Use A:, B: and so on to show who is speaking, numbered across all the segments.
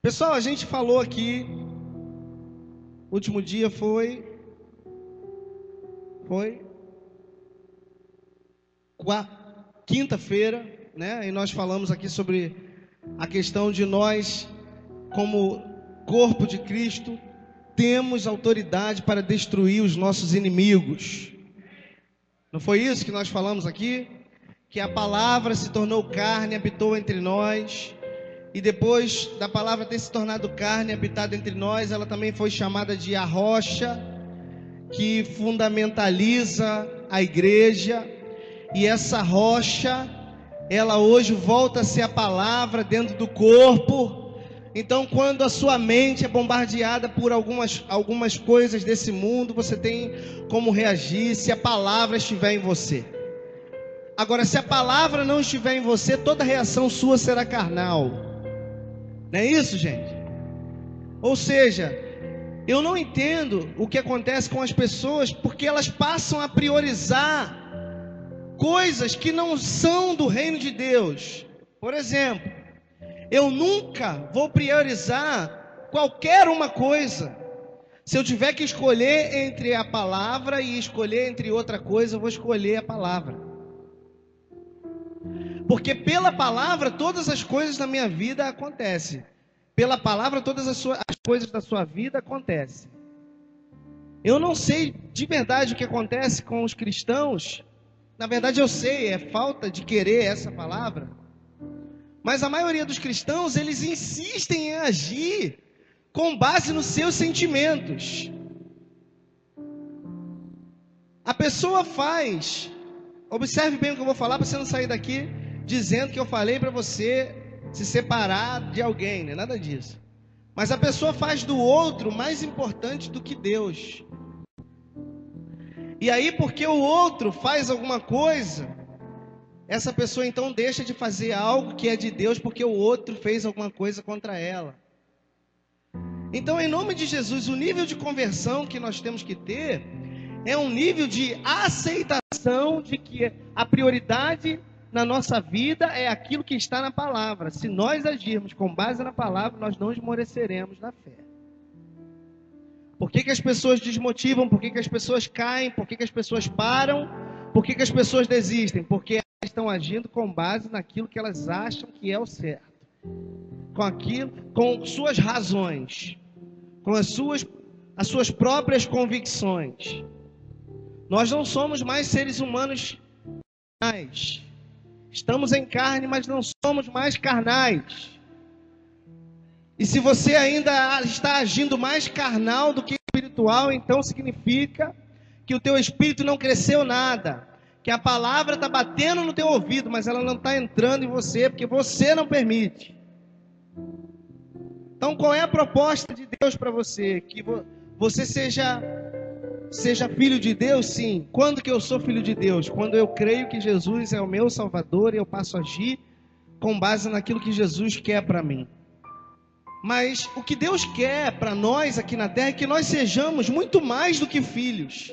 A: Pessoal, a gente falou aqui, último dia foi quinta-feira, né? E nós falamos aqui sobre a questão de nós, como corpo de Cristo, temos autoridade para destruir os nossos inimigos. Não foi isso que nós falamos aqui? Que a palavra se tornou carne, habitou entre nós. E depois da palavra ter se tornado carne, habitada entre nós, ela também foi chamada de a rocha, que fundamentaliza a igreja. E essa rocha, ela hoje volta a ser a palavra dentro do corpo. Então, quando a sua mente é bombardeada por algumas coisas desse mundo, você tem como reagir se a palavra estiver em você. Agora, se a palavra não estiver em você, toda reação sua será carnal. Não é isso, gente? Ou seja, eu não entendo o que acontece com as pessoas, porque elas passam a priorizar coisas que não são do reino de Deus. Por exemplo, eu nunca vou priorizar qualquer uma coisa. Se eu tiver que escolher entre a palavra e escolher entre outra coisa, eu vou escolher a palavra. Porque pela palavra todas as coisas da minha vida acontecem. Pela palavra todas as coisas da sua vida acontecem. Eu não sei de verdade o que acontece com os cristãos. Na verdade eu sei, é falta de querer essa palavra. Mas a maioria dos cristãos, eles insistem em agir com base nos seus sentimentos. A pessoa faz... Observe bem o que eu vou falar para você não sair daqui dizendo que eu falei para você se separar de alguém, não é nada disso. Mas a pessoa faz do outro mais importante do que Deus. E aí, porque o outro faz alguma coisa, essa pessoa então deixa de fazer algo que é de Deus porque o outro fez alguma coisa contra ela. Então, em nome de Jesus, o nível de conversão que nós temos que ter é um nível de aceitação de que a prioridade na nossa vida é aquilo que está na palavra. Se nós agirmos com base na palavra, nós não esmoreceremos na fé. Por que as pessoas desmotivam? Por que as pessoas caem? Por que as pessoas param? Por que as pessoas desistem? Porque elas estão agindo com base naquilo que elas acham que é o certo. Com suas razões, com as suas próprias convicções. Nós não somos mais seres humanos carnais. Estamos em carne, mas não somos mais carnais. E se você ainda está agindo mais carnal do que espiritual, então significa que o teu espírito não cresceu nada. Que a palavra está batendo no teu ouvido, mas ela não está entrando em você, porque você não permite. Então qual é a proposta de Deus para você? Que você seja filho de Deus? Sim. Quando que eu sou filho de Deus? Quando eu creio que Jesus é o meu Salvador e eu passo a agir com base naquilo que Jesus quer para mim. Mas o que Deus quer para nós aqui na terra é que nós sejamos muito mais do que filhos.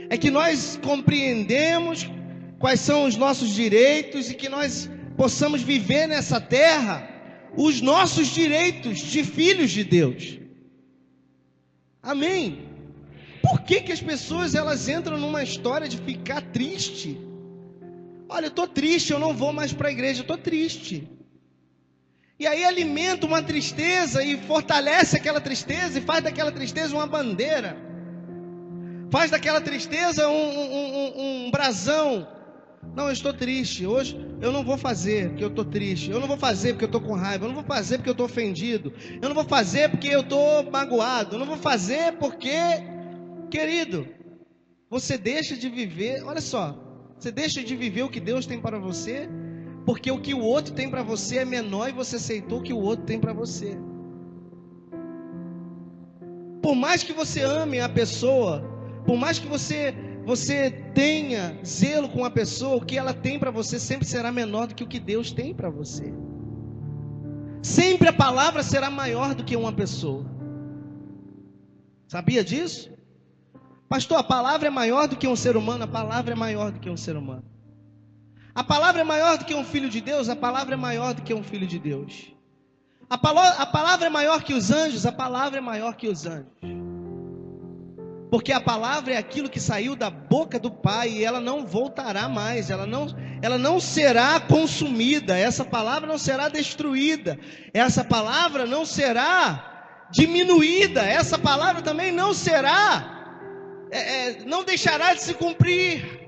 A: É que nós compreendemos quais são os nossos direitos e que nós possamos viver nessa terra os nossos direitos de filhos de Deus. Amém? Por que as pessoas elas entram numa história de ficar triste? Olha, eu estou triste, eu não vou mais para a igreja, eu estou triste. E aí alimenta uma tristeza e fortalece aquela tristeza e faz daquela tristeza uma bandeira. Faz daquela tristeza um brasão. Não, eu estou triste, hoje eu não vou fazer porque eu estou triste. Eu não vou fazer porque eu estou com raiva. Eu não vou fazer porque eu estou ofendido. Eu não vou fazer porque eu estou magoado. Eu não vou fazer porque... Querido, você deixa de viver, olha só, você deixa de viver o que Deus tem para você, porque o que o outro tem para você é menor e você aceitou o que o outro tem para você. Por mais que você ame a pessoa, por mais que você tenha zelo com a pessoa, o que ela tem para você sempre será menor do que o que Deus tem para você. Sempre a palavra será maior do que uma pessoa. Sabia disso? Pastor, a palavra é maior do que um ser humano? A palavra é maior do que um ser humano. A palavra é maior do que um filho de Deus? A palavra é maior do que um filho de Deus. A palavra é maior que os anjos? A palavra é maior que os anjos. Porque a palavra é aquilo que saiu da boca do Pai e ela não voltará mais, ela não será consumida, essa palavra não será destruída, essa palavra não será diminuída, essa palavra também não será, não deixará de se cumprir.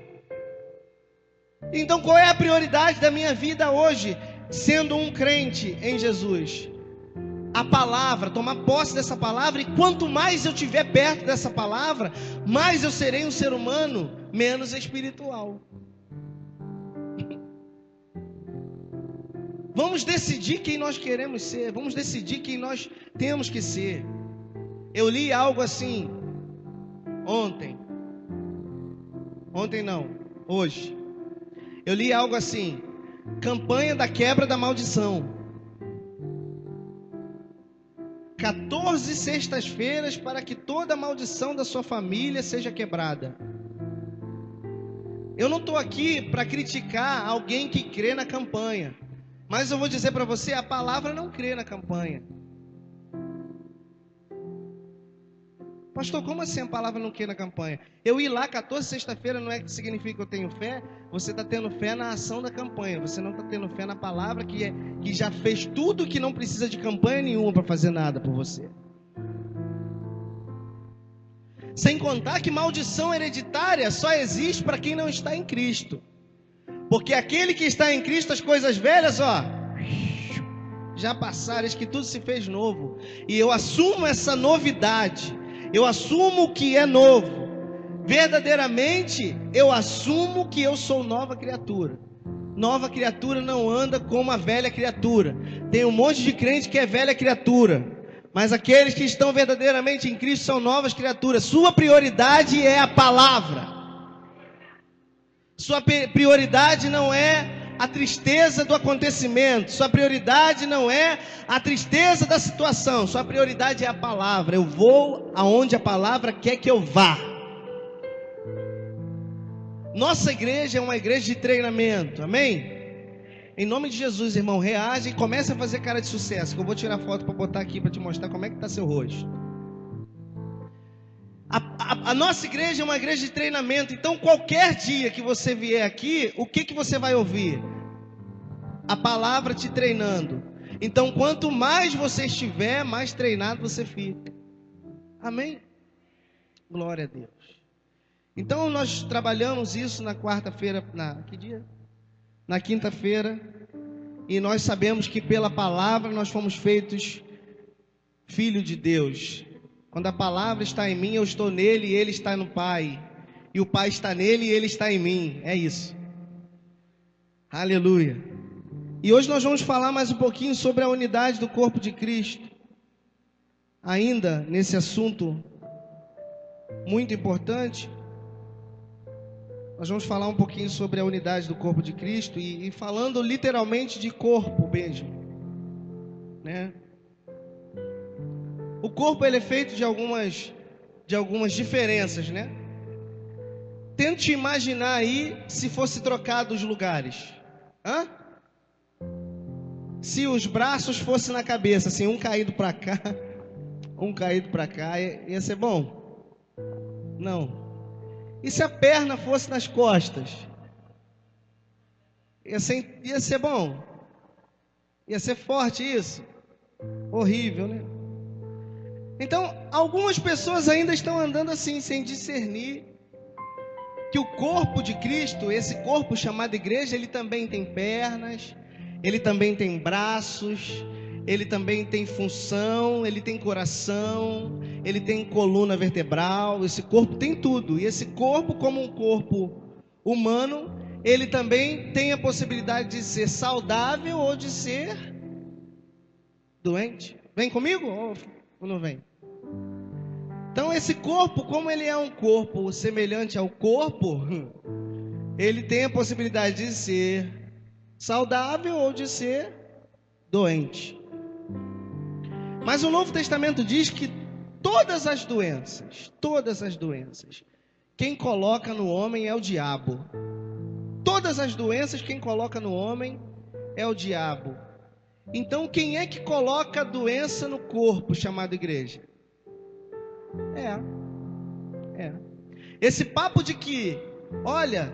A: Então qual é a prioridade da minha vida hoje, sendo um crente em Jesus? A palavra, tomar posse dessa palavra, e quanto mais eu estiver perto dessa palavra, mais eu serei um ser humano menos espiritual. Vamos decidir quem nós queremos ser, vamos decidir quem nós temos que ser. Eu li algo assim hoje. Eu li algo assim: campanha da quebra da maldição. 14 sextas-feiras para que toda a maldição da sua família seja quebrada. Eu não estou aqui para criticar alguém que crê na campanha, mas eu vou dizer para você, a palavra não crê na campanha. Pastor, como assim a palavra não crê na campanha? Eu ir lá 14 sexta-feira não é que significa que eu tenho fé. Você está tendo fé na ação da campanha. Você não está tendo fé na palavra que já fez tudo, que não precisa de campanha nenhuma para fazer nada por você. Sem contar que maldição hereditária só existe para quem não está em Cristo. Porque aquele que está em Cristo, as coisas velhas, já passaram, eis que tudo se fez novo. E eu assumo essa novidade. Eu assumo que é novo. Verdadeiramente, eu assumo que eu sou nova criatura. Nova criatura não anda como a velha criatura. Tem um monte de crente que é velha criatura. Mas aqueles que estão verdadeiramente em Cristo são novas criaturas. Sua prioridade é a palavra. Sua prioridade não é a tristeza do acontecimento. Sua prioridade não é a tristeza da situação. Sua prioridade é a palavra. Eu vou aonde a palavra quer que eu vá. Nossa igreja é uma igreja de treinamento. Amém? Em nome de Jesus, irmão, reage e comece a fazer cara de sucesso, que eu vou tirar foto para botar aqui para te mostrar como é que está seu rosto. A nossa igreja é uma igreja de treinamento. Então qualquer dia que você vier aqui, o que você vai ouvir? A palavra te treinando. Então quanto mais você estiver, mais treinado você fica. Amém? Glória a Deus. Então nós trabalhamos isso na quarta-feira, que dia? Na quinta-feira. E nós sabemos que pela palavra nós fomos feitos filho de Deus. Quando a palavra está em mim, eu estou nele e ele está no Pai. E o Pai está nele e ele está em mim. É isso. Aleluia. E hoje nós vamos falar mais um pouquinho sobre a unidade do corpo de Cristo. Ainda nesse assunto muito importante, nós vamos falar um pouquinho sobre a unidade do corpo de Cristo e falando literalmente de corpo mesmo, né? O corpo ele é feito de algumas diferenças, né? Tente imaginar aí se fosse trocado os lugares. Se os braços fossem na cabeça, assim, um caído para cá, um caído para cá, ia ser bom? Não. E se a perna fosse nas costas? Ia ser bom? Ia ser forte isso? Horrível, né? Então, algumas pessoas ainda estão andando assim, sem discernir que o corpo de Cristo, esse corpo chamado igreja, ele também tem pernas, ele também tem braços, ele também tem função, ele tem coração, ele tem coluna vertebral, esse corpo tem tudo. E esse corpo, como um corpo humano, ele também tem a possibilidade de ser saudável ou de ser doente. Vem comigo ou não vem? Então esse corpo, como ele é um corpo semelhante ao corpo, ele tem a possibilidade de ser saudável ou de ser doente. Mas o Novo Testamento diz que todas as doenças, quem coloca no homem é o diabo. todas as doenças, quem coloca no homem é o diabo. Então, quem é que coloca a doença no corpo, chamado igreja? Esse papo de que, olha,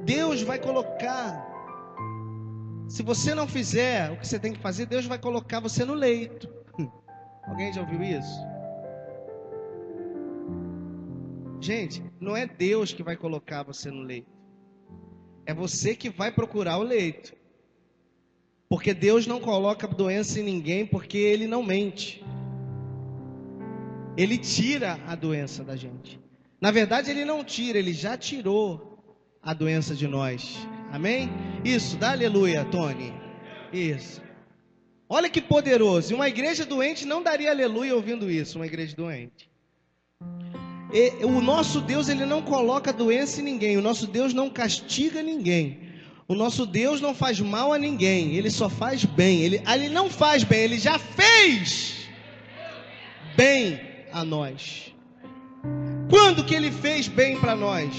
A: Deus vai colocar, se você não fizer o que você tem que fazer, Deus vai colocar você no leito. Alguém já ouviu isso? Gente, não é Deus que vai colocar você no leito. É você que vai procurar o leito. Porque Deus não coloca doença em ninguém, porque Ele não mente. Ele tira a doença da gente. Na verdade, Ele não tira, Ele já tirou a doença de nós. Amém? Isso, dá aleluia, Tony. Isso. Olha que poderoso. E uma igreja doente não daria aleluia ouvindo isso, uma igreja doente. O nosso Deus, Ele não coloca doença em ninguém. O nosso Deus não castiga ninguém. O nosso Deus não faz mal a ninguém. Ele só faz bem. Ele não faz bem, Ele já fez bem a nós. Quando que Ele fez bem para nós?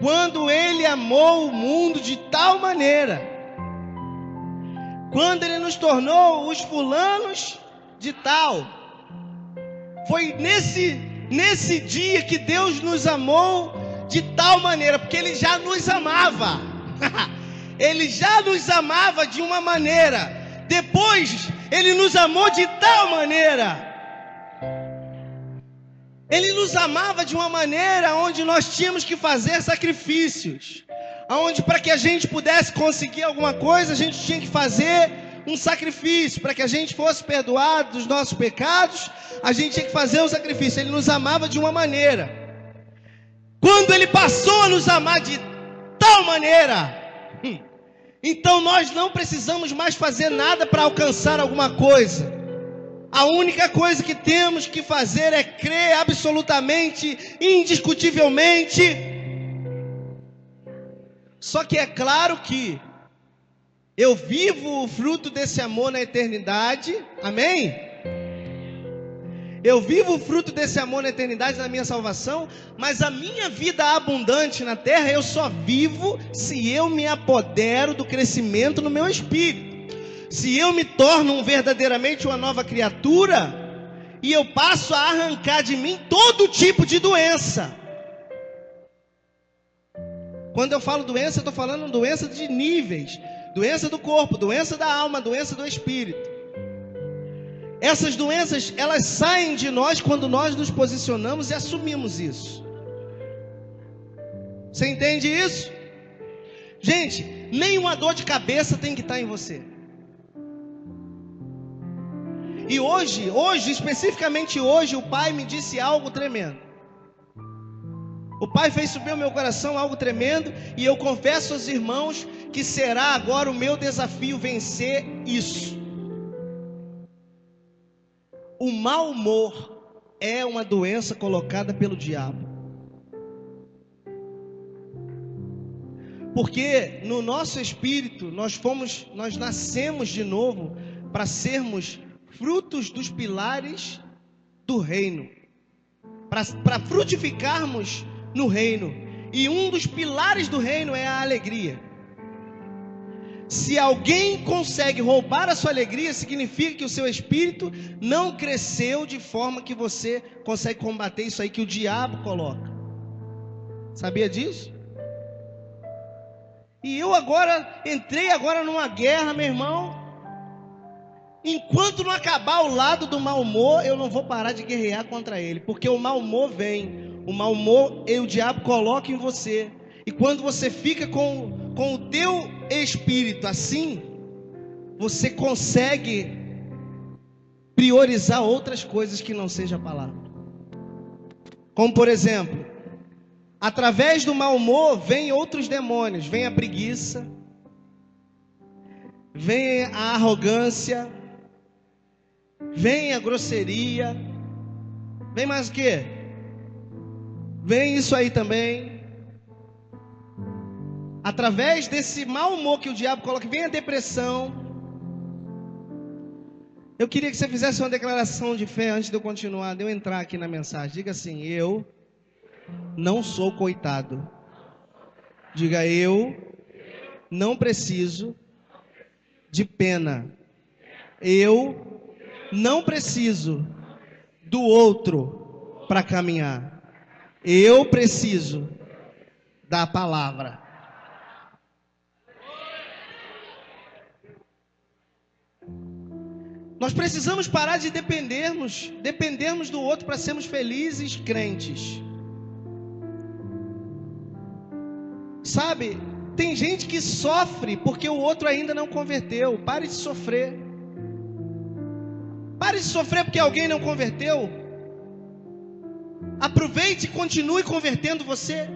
A: Quando Ele amou o mundo de tal maneira. Quando Ele nos tornou os fulanos de tal. Foi nesse dia que Deus nos amou de tal maneira, porque Ele já nos amava. Ele já nos amava de uma maneira. Depois, Ele nos amou de tal maneira. Ele nos amava de uma maneira onde nós tínhamos que fazer sacrifícios. Onde para que a gente pudesse conseguir alguma coisa, a gente tinha que fazer um sacrifício. Para que a gente fosse perdoado dos nossos pecados, a gente tinha que fazer um sacrifício. Ele nos amava de uma maneira. Quando Ele passou a nos amar de tal maneira, então nós não precisamos mais fazer nada para alcançar alguma coisa. A única coisa que temos que fazer é crer absolutamente, indiscutivelmente. Só que é claro que eu vivo o fruto desse amor na eternidade. Amém? Eu vivo o fruto desse amor na eternidade, na minha salvação. Mas a minha vida abundante na terra, eu só vivo se eu me apodero do crescimento no meu espírito. Se eu me torno verdadeiramente uma nova criatura, e eu passo a arrancar de mim todo tipo de doença. Quando eu falo doença, eu estou falando doença de níveis. Doença do corpo, doença da alma, doença do espírito. Essas doenças, elas saem de nós quando nós nos posicionamos e assumimos isso. Você entende isso? Gente, nenhuma dor de cabeça tem que estar em você. E hoje, especificamente hoje, o Pai me disse algo tremendo. O Pai fez subir ao meu coração algo tremendo. E eu confesso aos irmãos que será agora o meu desafio vencer isso. O mau humor é uma doença colocada pelo diabo. Porque no nosso espírito nós nascemos de novo para sermos frutos dos pilares do reino, para frutificarmos no reino. E um dos pilares do reino é a alegria. Se alguém consegue roubar a sua alegria, significa que o seu espírito não cresceu de forma que você consegue combater isso aí que o diabo coloca. Sabia disso? E eu entrei agora numa guerra, meu irmão. Enquanto não acabar o lado do mau humor, eu não vou parar de guerrear contra ele. Porque o mau humor vem. O mau humor o diabo coloca em você. E quando você fica com o teu espírito assim, você consegue priorizar outras coisas que não seja a palavra. Como por exemplo, através do mau humor vem outros demônios. Vem a preguiça, vem a arrogância, vem a grosseria, vem mais o quê? Vem isso aí também. Através desse mau humor que o diabo coloca, vem a depressão. Eu queria que você fizesse uma declaração de fé antes de eu continuar, de eu entrar aqui na mensagem. Diga assim: eu não sou coitado. Diga: eu não preciso de pena. Eu não preciso do outro para caminhar. Eu preciso da palavra. Nós precisamos parar de dependermos do outro para sermos felizes crentes. Sabe, tem gente que sofre porque o outro ainda não converteu. Pare de sofrer. Pare de sofrer porque alguém não converteu. Aproveite e continue convertendo você.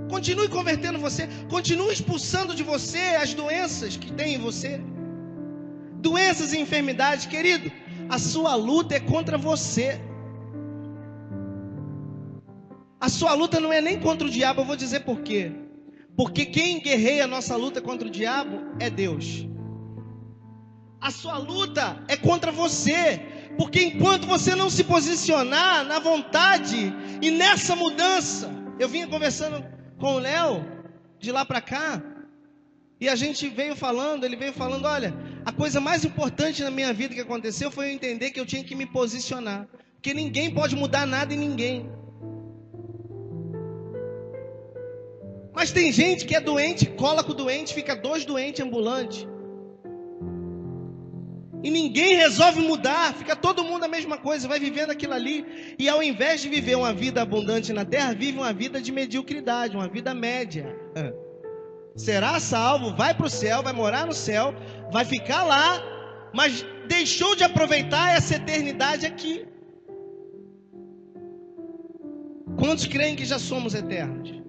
A: Continue convertendo você. Continue expulsando de você as doenças que tem em você. Doenças e enfermidades, querido. A sua luta é contra você. A sua luta não é nem contra o diabo. Eu vou dizer por quê. Porque quem guerreia a nossa luta contra o diabo é Deus. A sua luta é contra você. Porque enquanto você não se posicionar na vontade e nessa mudança, eu vinha conversando com o Léo de lá para cá, e a gente ele veio falando, olha, a coisa mais importante na minha vida que aconteceu foi eu entender que eu tinha que me posicionar, porque ninguém pode mudar nada em ninguém. Mas tem gente que é doente, cola com o doente, fica 2 doentes ambulantes. E ninguém resolve mudar, fica todo mundo a mesma coisa, vai vivendo aquilo ali. E ao invés de viver uma vida abundante na terra, vive uma vida de mediocridade, uma vida média. Será salvo, vai para o céu, vai morar no céu, vai ficar lá, mas deixou de aproveitar essa eternidade aqui. Quantos creem que já somos eternos?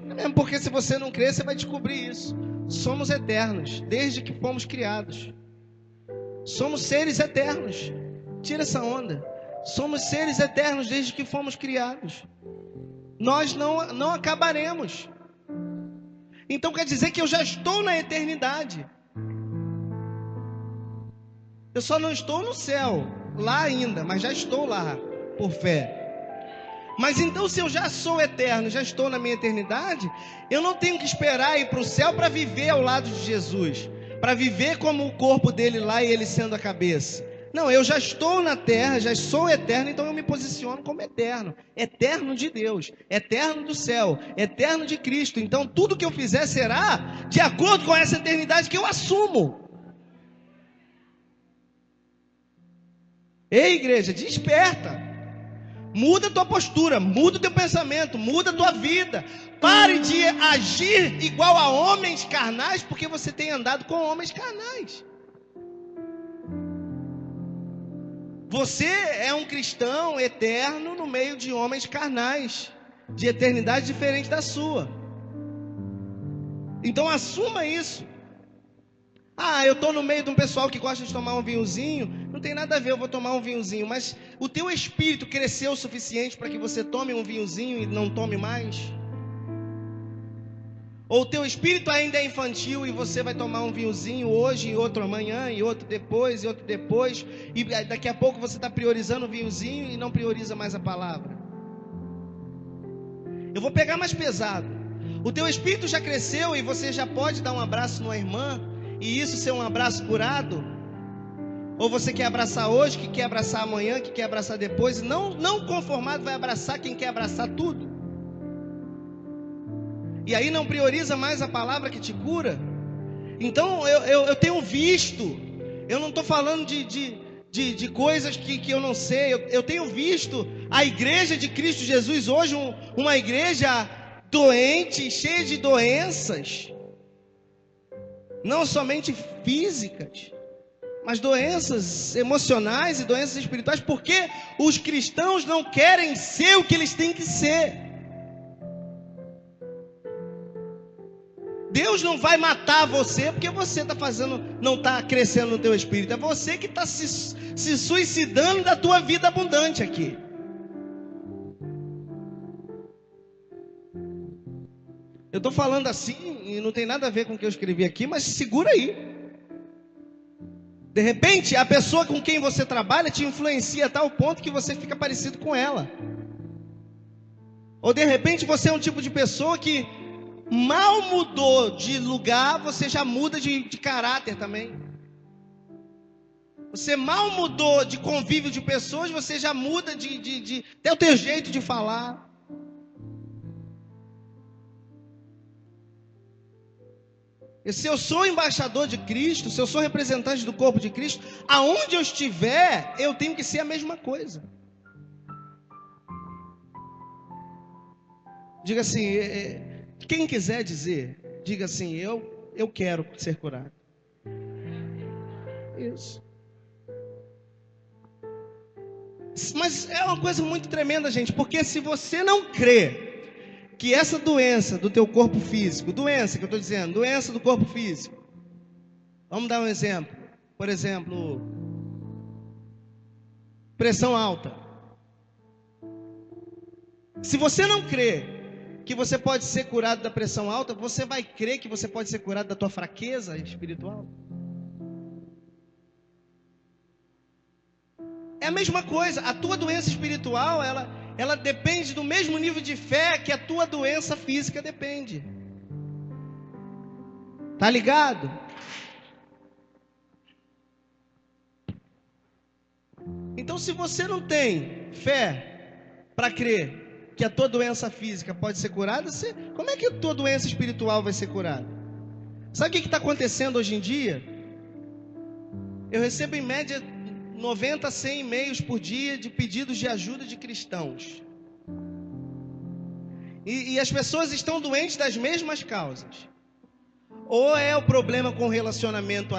A: É mesmo porque se você não crer, você vai descobrir isso. Somos eternos, desde que fomos criados. Somos seres eternos. Tira essa onda. Somos seres eternos desde que fomos criados. Nós não acabaremos. Então quer dizer que eu já estou na eternidade. Eu só não estou no céu, lá ainda, mas já estou lá, por fé. Mas então se eu já sou eterno, já estou na minha eternidade, eu não tenho que esperar ir para o céu para viver ao lado de Jesus. Para viver como o corpo dele lá e ele sendo a cabeça. Não, eu já estou na terra, já sou eterno, então eu me posiciono como eterno. Eterno de Deus, eterno do céu, eterno de Cristo. Então tudo que eu fizer será de acordo com essa eternidade que eu assumo. Ei, igreja, desperta. Muda a tua postura, muda o teu pensamento, muda a tua vida. Pare de agir igual a homens carnais, porque você tem andado com homens carnais. Você é um cristão eterno no meio de homens carnais, de eternidade diferente da sua. Então assuma isso. Eu estou no meio de um pessoal que gosta de tomar um vinhozinho. Não tem nada a ver, eu vou tomar um vinhozinho. Mas o teu espírito cresceu o suficiente para que você tome um vinhozinho e não tome mais? Ou o teu espírito ainda é infantil e você vai tomar um vinhozinho hoje, e outro amanhã, e outro depois, e outro depois, e daqui a pouco você está priorizando o vinhozinho e não prioriza mais a palavra? Eu vou pegar mais pesado. O teu espírito já cresceu e você já pode dar um abraço numa irmã, e isso ser um abraço curado? Ou você quer abraçar hoje, que quer abraçar amanhã, que quer abraçar depois, e não conformado vai abraçar quem quer abraçar tudo? E aí não prioriza mais a palavra que te cura? Então eu tenho visto, eu não estou falando de coisas que eu não sei, eu tenho visto a igreja de Cristo Jesus hoje, uma igreja doente, cheia de doenças, não somente físicas, mas doenças emocionais e doenças espirituais, porque os cristãos não querem ser o que eles têm que ser. Deus não vai matar você porque você não está crescendo no teu espírito. É você que está se suicidando da tua vida abundante aqui. Eu estou falando assim e não tem nada a ver com o que eu escrevi aqui, mas segura aí. De repente, a pessoa com quem você trabalha te influencia a tal ponto que você fica parecido com ela. Ou de repente você é um tipo de pessoa que mal mudou de lugar, você já muda de caráter também. Você mal mudou de convívio de pessoas, você já muda até o teu jeito de falar. E se eu sou embaixador de Cristo, se eu sou representante do corpo de Cristo, aonde eu estiver, eu tenho que ser a mesma coisa. Diga assim, quem quiser dizer, diga assim, eu quero ser curado. Isso. Mas é uma coisa muito tremenda, gente, porque se você não crê que essa doença do teu corpo físico, doença que eu estou dizendo, doença do corpo físico, vamos dar um exemplo, por exemplo, pressão alta. Se você não crê que você pode ser curado da pressão alta, você vai crer que você pode ser curado da tua fraqueza espiritual? É a mesma coisa, a tua doença espiritual, ela depende do mesmo nível de fé que a tua doença física depende. Tá ligado? Então, se você não tem fé para crer que a tua doença física pode ser curada, como é que a tua doença espiritual vai ser curada? Sabe o que está acontecendo hoje em dia? Eu recebo em média 90 a 100 e-mails por dia de pedidos de ajuda de cristãos. E as pessoas estão doentes das mesmas causas. Ou é o problema com o relacionamento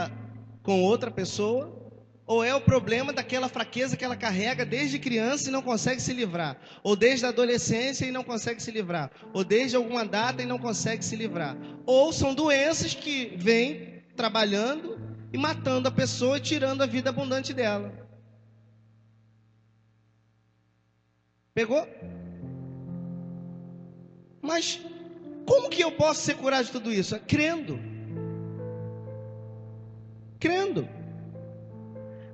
A: com outra pessoa, ou é o problema daquela fraqueza que ela carrega desde criança e não consegue se livrar. Ou desde a adolescência e não consegue se livrar. Ou desde alguma data e não consegue se livrar. Ou são doenças que vêm trabalhando e matando a pessoa e tirando a vida abundante dela. Pegou? Mas como que eu posso ser curado de tudo isso? Crendo. Crendo.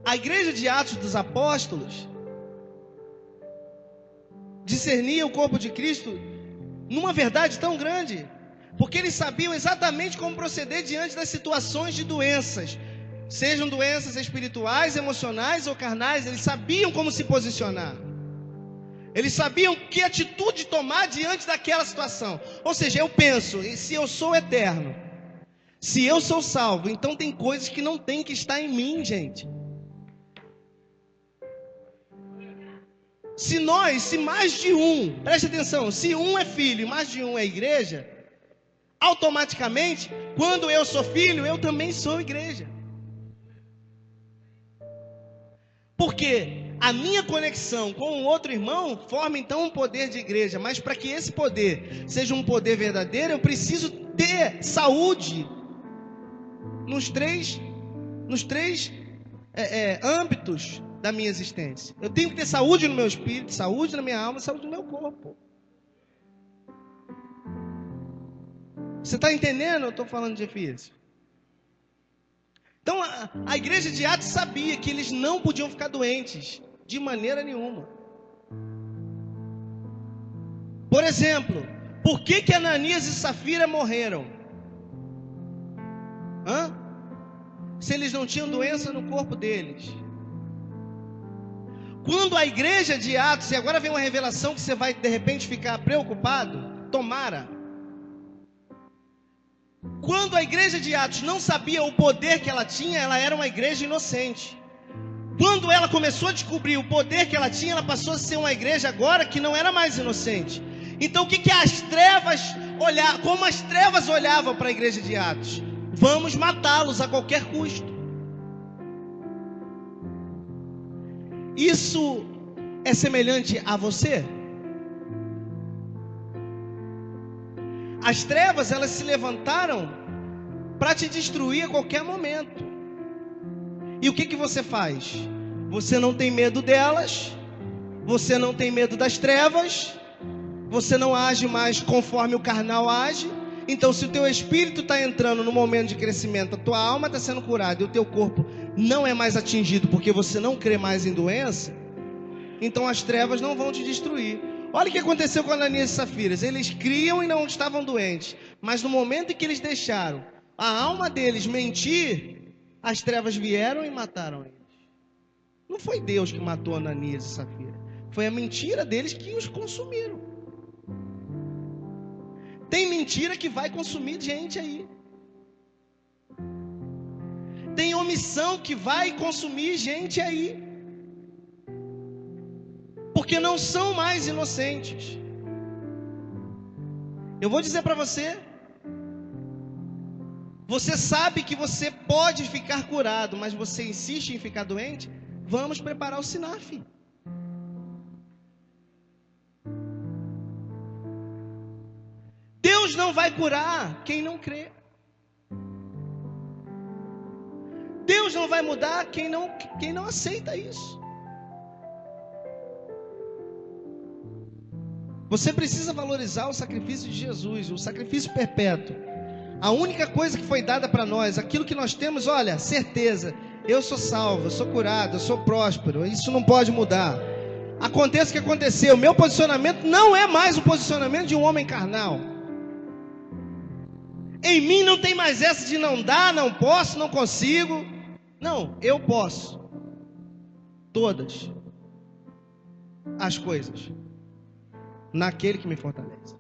A: A igreja de Atos dos Apóstolos discernia o corpo de Cristo numa verdade tão grande, porque eles sabiam exatamente como proceder diante das situações de doenças, sejam doenças espirituais, emocionais ou carnais. Eles sabiam como se posicionar. Eles sabiam que atitude tomar diante daquela situação. Ou seja, eu penso, se eu sou eterno, se eu sou salvo, então tem coisas que não tem que estar em mim, gente. Se mais de um, preste atenção, se um é filho e mais de um é igreja, automaticamente, quando eu sou filho, eu também sou igreja. Porque a minha conexão com um outro irmão forma então um poder de igreja. Mas para que esse poder seja um poder verdadeiro, eu preciso ter saúde nos três âmbitos da minha existência. Eu tenho que ter saúde no meu espírito, saúde na minha alma, saúde no meu corpo. Você está entendendo? Eu estou falando de Efésios. Então a igreja de Atos sabia que eles não podiam ficar doentes de maneira nenhuma. Por exemplo, por que Ananias e Safira morreram? Se eles não tinham doença no corpo deles. Quando a igreja de Atos, e agora vem uma revelação que você vai de repente ficar preocupado, tomara. Quando a igreja de Atos não sabia o poder que ela tinha, ela era uma igreja inocente. Quando ela começou a descobrir o poder que ela tinha, ela passou a ser uma igreja agora que não era mais inocente. Então o que as trevas olhavam, como as trevas olhavam para a igreja de Atos? Vamos matá-los a qualquer custo. Isso é semelhante a você? As trevas, elas se levantaram para te destruir a qualquer momento. E o que você faz? Você não tem medo delas, você não tem medo das trevas, você não age mais conforme o carnal age. Então, se o teu espírito está entrando no momento de crescimento, a tua alma está sendo curada e o teu corpo não é mais atingido porque você não crê mais em doença, então as trevas não vão te destruir. Olha o que aconteceu com Ananias e Safira. Eles criam e não estavam doentes. Mas no momento em que eles deixaram a alma deles mentir, as trevas vieram e mataram eles. Não foi Deus que matou Ananias e Safira. Foi a mentira deles que os consumiram. Tem mentira que vai consumir gente aí. Tem omissão que vai consumir gente aí. Porque não são mais inocentes. Eu vou dizer para você. Você sabe que você pode ficar curado, mas você insiste em ficar doente? Vamos preparar o SINAF. Deus não vai curar quem não crê. Deus não vai mudar quem não aceita isso. Você precisa valorizar o sacrifício de Jesus, o sacrifício perpétuo. A única coisa que foi dada para nós, aquilo que nós temos, olha, certeza. Eu sou salvo, eu sou curado, eu sou próspero. Isso não pode mudar. Aconteça o que aconteceu. Meu posicionamento não é mais o posicionamento de um homem carnal. Em mim não tem mais essa de não dá, não posso, não consigo. Não, eu posso. Todas as coisas. Naquele que me fortalece.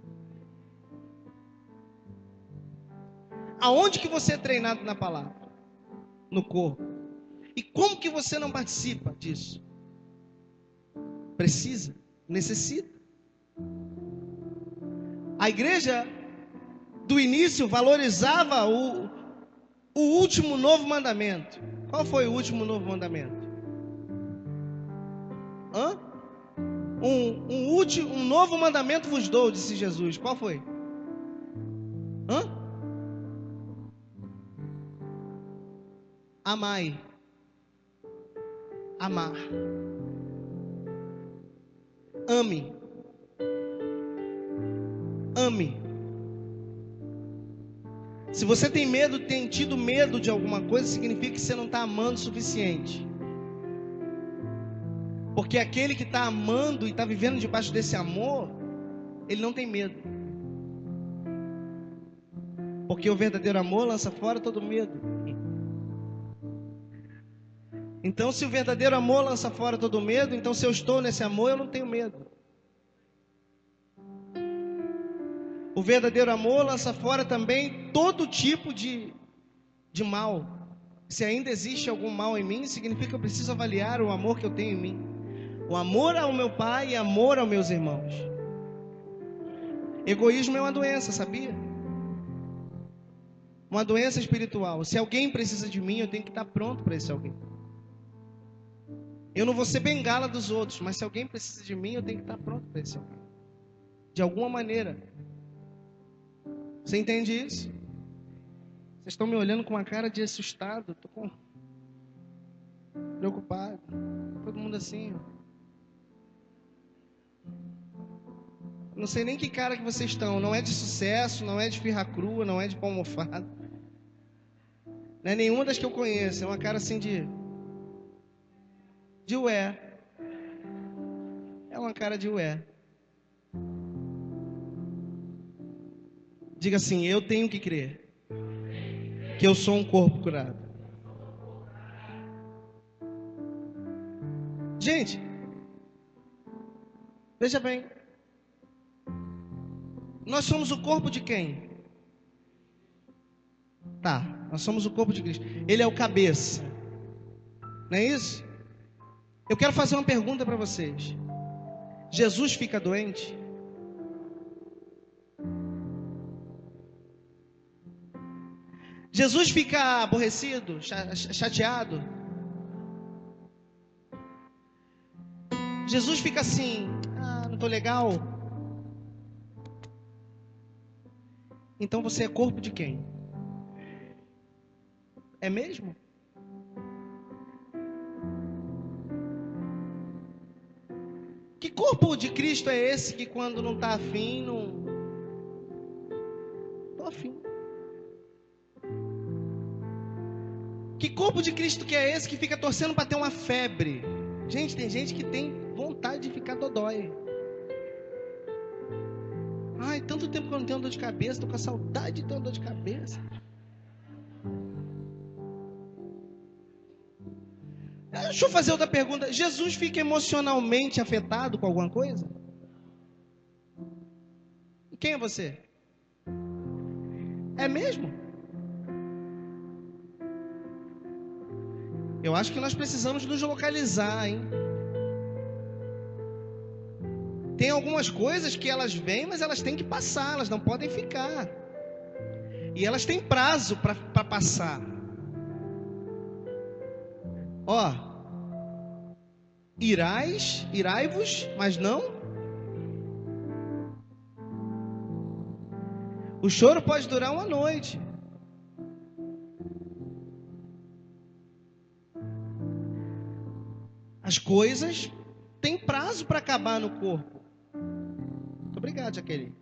A: Aonde que você é treinado na palavra? No corpo. E como que você não participa disso? Precisa, necessita. A igreja do início valorizava o último novo mandamento. Qual foi o último novo mandamento? Um novo mandamento vos dou, disse Jesus. Qual foi? Amai. Amar. Ame. Ame. Se você tem medo, tem tido medo de alguma coisa, significa que você não está amando o suficiente. Porque aquele que está amando e está vivendo debaixo desse amor, ele não tem medo. Porque o verdadeiro amor lança fora todo medo. Então, se o verdadeiro amor lança fora todo medo, então se eu estou nesse amor, eu não tenho medo. O verdadeiro amor lança fora também todo tipo de mal. Se ainda existe algum mal em mim, significa que eu preciso avaliar o amor que eu tenho em mim. O amor ao meu pai e amor aos meus irmãos. Egoísmo é uma doença, sabia? Uma doença espiritual. Se alguém precisa de mim, eu tenho que estar pronto para esse alguém. Eu não vou ser bengala dos outros, mas se alguém precisa de mim, eu tenho que estar pronto para esse alguém. De alguma maneira. Você entende isso? Vocês estão me olhando com uma cara de assustado. Estou preocupado. Todo mundo assim. Não sei nem que cara que vocês estão. Não é de sucesso, não é de firra crua, não é de pão mofado. Não é nenhuma das que eu conheço. É uma cara assim de ué. É uma cara de ué. Diga assim: eu tenho que crer que eu sou um corpo curado. Gente, veja bem. Nós somos o corpo de quem? Tá, nós somos o corpo de Cristo. Ele é o cabeça. Não é isso? Eu quero fazer uma pergunta para vocês. Jesus fica doente? Jesus fica aborrecido, chateado? Jesus fica assim: não estou legal? Então você é corpo de quem? É mesmo? Que corpo de Cristo é esse que quando não está afim, não estou afim? Que corpo de Cristo que é esse que fica torcendo para ter uma febre? Gente, tem gente que tem vontade de ficar dodói. tempo que eu não tenho dor de cabeça, estou com a saudade de ter uma dor de cabeça. Deixa eu fazer outra pergunta. Jesus fica emocionalmente afetado com alguma coisa? Quem é você? É mesmo? Eu acho que nós precisamos nos localizar, hein? Tem algumas coisas que elas vêm, mas elas têm que passar, elas não podem ficar. E elas têm prazo para passar. Ó, irai-vos, mas não. O choro pode durar uma noite. As coisas têm prazo para acabar no corpo. Muito obrigado, Jaqueline.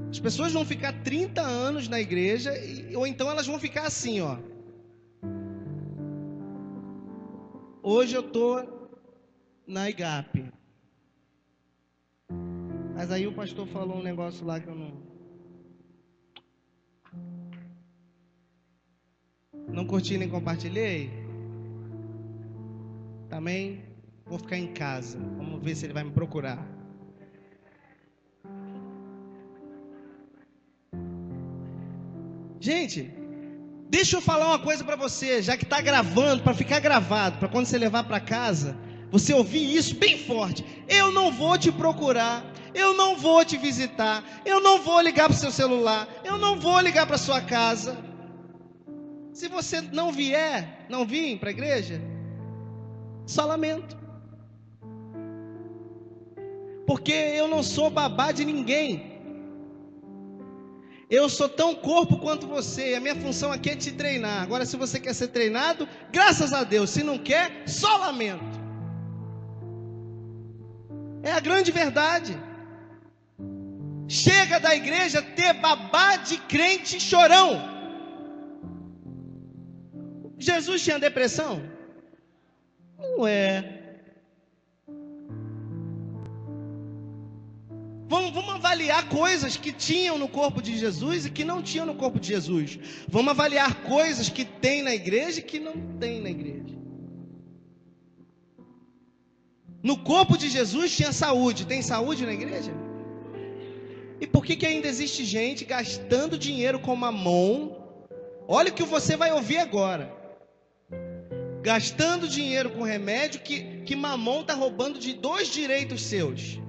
A: As pessoas vão ficar 30 anos na igreja, ou então elas vão ficar assim, ó. Hoje eu estou na IGAP. Mas aí o pastor falou um negócio lá que eu não curti nem compartilhei. Também vou ficar em casa. Vamos ver se ele vai me procurar. Gente, deixa eu falar uma coisa para você, já que está gravando, para ficar gravado, para quando você levar para casa, você ouvir isso bem forte. Eu não vou te procurar, eu não vou te visitar, eu não vou ligar para o seu celular, eu não vou ligar para sua casa. Se você não vir para a igreja, só lamento. Porque eu não sou babá de ninguém. Eu sou tão corpo quanto você. A minha função aqui é te treinar. Agora, se você quer ser treinado, graças a Deus. Se não quer, só lamento. É a grande verdade. Chega da igreja ter babá de crente chorão. Jesus tinha depressão? Não é. Vamos avaliar coisas que tinham no corpo de Jesus e que não tinham no corpo de Jesus. Vamos avaliar coisas que tem na igreja e que não tem na igreja. No corpo de Jesus tinha saúde. Tem saúde na igreja? E por que ainda existe gente gastando dinheiro com mamon? Olha o que você vai ouvir agora. Gastando dinheiro com remédio que mamon está roubando de 2 direitos seus.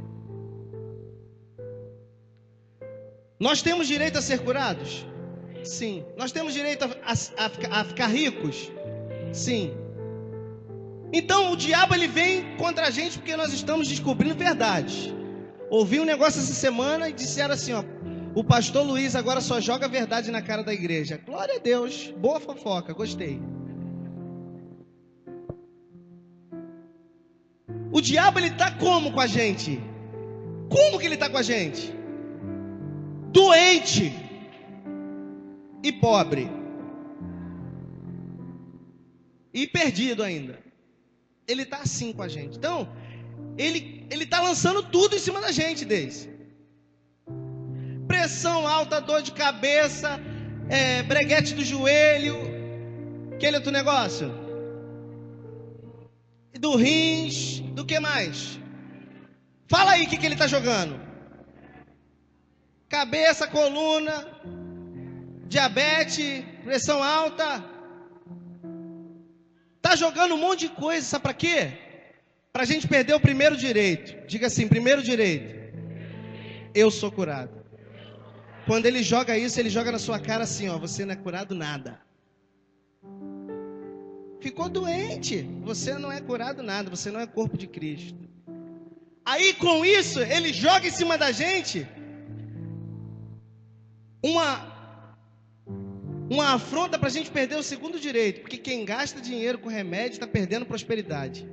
A: Nós temos direito a ser curados? Sim. Nós temos direito a ficar ricos? Sim. Então o diabo ele vem contra a gente porque nós estamos descobrindo verdade. Ouvi um negócio essa semana e disseram assim, ó, o pastor Luiz agora só joga verdade na cara da igreja. Glória a Deus, boa fofoca, gostei. O diabo ele está como com a gente? Como que ele está com a gente? Doente e pobre e perdido ainda. Ele está assim com a gente. Então, ele está lançando tudo em cima da gente desse. Pressão alta, dor de cabeça, breguete do joelho, aquele outro negócio, do rins, do que mais? Fala aí o que ele está jogando. Cabeça, coluna, diabetes, pressão alta. Está jogando um monte de coisa, sabe para quê? Para a gente perder o primeiro direito. Diga assim, primeiro direito. Eu sou curado. Quando ele joga isso, ele joga na sua cara assim, ó, você não é curado nada. Ficou doente. Você não é curado nada, você não é corpo de Cristo. Aí com isso, ele joga em cima da gente uma afronta para a gente perder o segundo direito, porque quem gasta dinheiro com remédio está perdendo prosperidade.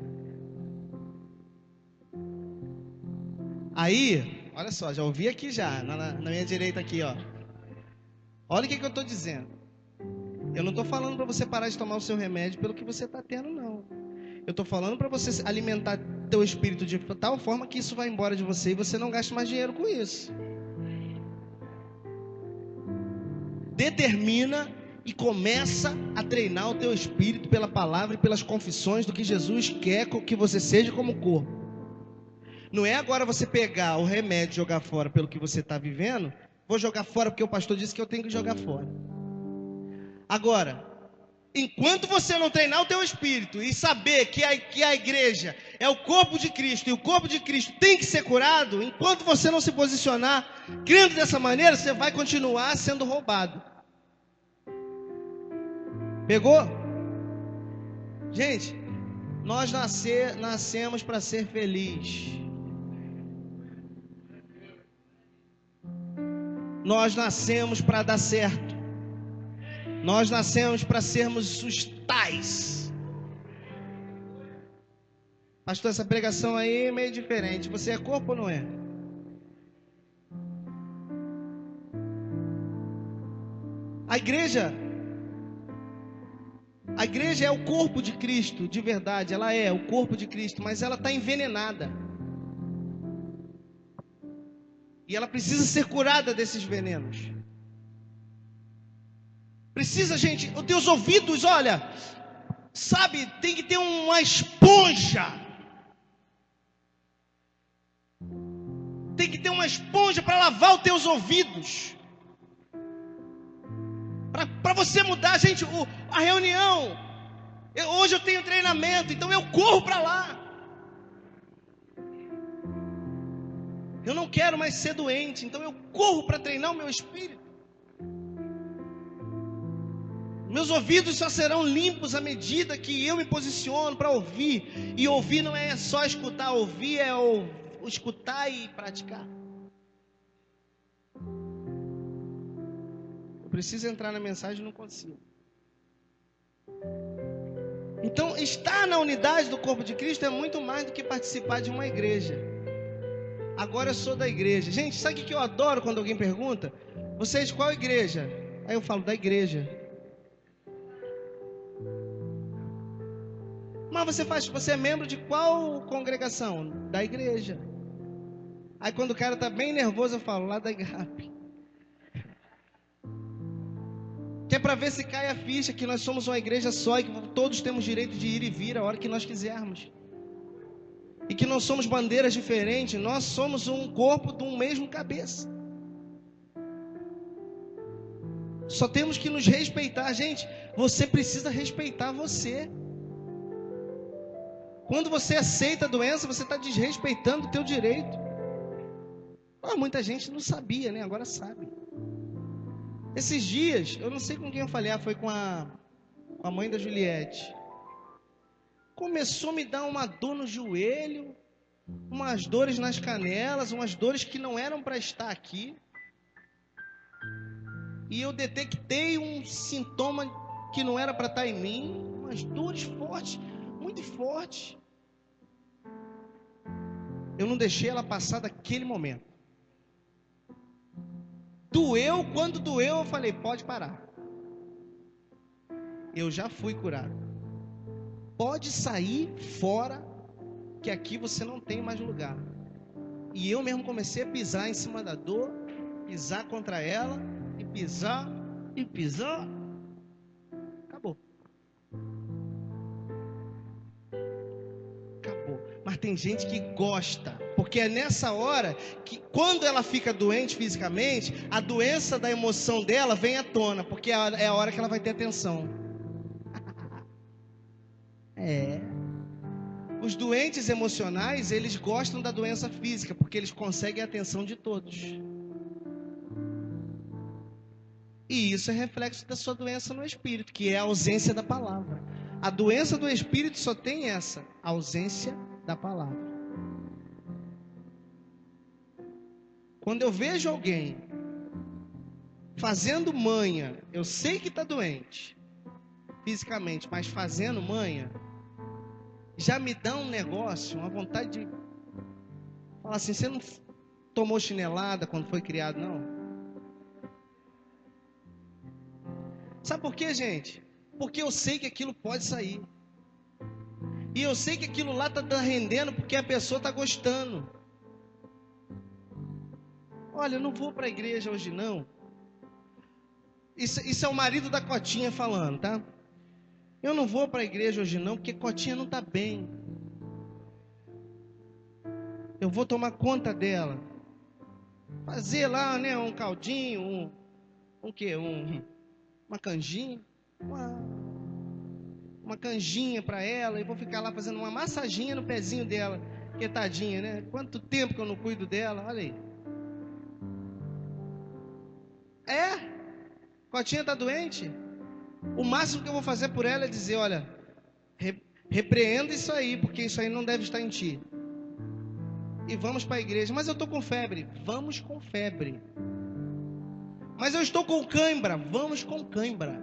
A: Aí, olha só, já ouvi aqui já, na minha direita aqui, ó. Olha o que eu estou dizendo. Eu não estou falando para você parar de tomar o seu remédio pelo que você está tendo, não. Eu estou falando para você alimentar teu espírito de tal forma que isso vai embora de você e você não gasta mais dinheiro com isso. Determina e começa a treinar o teu espírito pela palavra e pelas confissões do que Jesus quer que você seja como corpo. Não é agora você pegar o remédio e jogar fora pelo que você está vivendo. Vou jogar fora porque o pastor disse que eu tenho que jogar fora. Agora, enquanto você não treinar o teu espírito e saber que a igreja é o corpo de Cristo e o corpo de Cristo tem que ser curado, enquanto você não se posicionar crendo dessa maneira, você vai continuar sendo roubado. Pegou? Gente, nós nascemos para ser felizes. Nós nascemos para dar certo. Nós nascemos para sermos os tais. Pastor, essa pregação aí é meio diferente. Você é corpo ou não é? A igreja é o corpo de Cristo, de verdade. Ela é o corpo de Cristo, mas ela está envenenada. E ela precisa ser curada desses venenos. Precisa, gente, os teus ouvidos, olha, sabe, tem que ter uma esponja. Tem que ter uma esponja para lavar os teus ouvidos. Para você mudar, gente, a reunião. Hoje eu tenho treinamento, então eu corro para lá. Eu não quero mais ser doente, então eu corro para treinar o meu espírito. Meus ouvidos só serão limpos à medida que eu me posiciono para ouvir. E ouvir não é só escutar, ouvir é escutar e praticar. Eu preciso entrar na mensagem e não consigo. Então, estar na unidade do corpo de Cristo é muito mais do que participar de uma igreja. Agora eu sou da igreja. Gente, sabe o que eu adoro quando alguém pergunta? Você é de qual igreja? Aí eu falo, da igreja. Mas você é membro de qual congregação? Da igreja. Aí quando o cara está bem nervoso, eu falo, lá da IGAP. Que é para ver se cai a ficha que nós somos uma igreja só e que todos temos direito de ir e vir a hora que nós quisermos. E que não somos bandeiras diferentes, nós somos um corpo de um mesmo cabeça. Só temos que nos respeitar. Gente, você precisa respeitar você. Quando você aceita a doença, você está desrespeitando o teu direito. Muita gente não sabia, né? Agora sabe. Esses dias, eu não sei com quem eu falei, foi com a mãe da Juliette. Começou a me dar uma dor no joelho, umas dores nas canelas, umas dores que não eram para estar aqui. E eu detectei um sintoma que não era para estar em mim, umas dores fortes, muito fortes. Eu não deixei ela passar daquele momento. Doeu, quando doeu, eu falei, pode parar. Eu já fui curado. Pode sair fora, que aqui você não tem mais lugar. E eu mesmo comecei a pisar em cima da dor, pisar contra ela, e pisar, e pisar. Acabou. Acabou. Mas tem gente que gosta, porque é nessa hora que, quando ela fica doente fisicamente, a doença da emoção dela vem à tona, porque é a hora que ela vai ter atenção. Os doentes emocionais, eles gostam da doença física, porque eles conseguem a atenção de todos. E isso é reflexo da sua doença no espírito, que é a ausência da palavra. A doença do espírito só tem essa, a ausência da palavra. Quando eu vejo alguém fazendo manha, eu sei que está doente fisicamente, mas fazendo manha, já me dá um negócio, uma vontade de falar assim, você não tomou chinelada quando foi criado, não? Sabe por quê, gente? Porque eu sei que aquilo pode sair. E eu sei que aquilo lá está rendendo porque a pessoa está gostando. Olha, eu não vou para a igreja hoje não. Isso é o marido da Cotinha falando, tá? Eu não vou para a igreja hoje não, porque Cotinha não está bem. Eu vou tomar conta dela. Fazer lá, né, um caldinho, uma canjinha. Uma canjinha para ela, e vou ficar lá fazendo uma massaginha no pezinho dela. Que tadinha, né? Quanto tempo que eu não cuido dela, olha aí. Cotinha está doente? O máximo que eu vou fazer por ela é dizer, olha, repreenda isso aí, porque isso aí não deve estar em ti. E vamos para a igreja. Mas eu estou com febre. Vamos com febre. Mas eu estou com cãibra. Vamos com cãibra.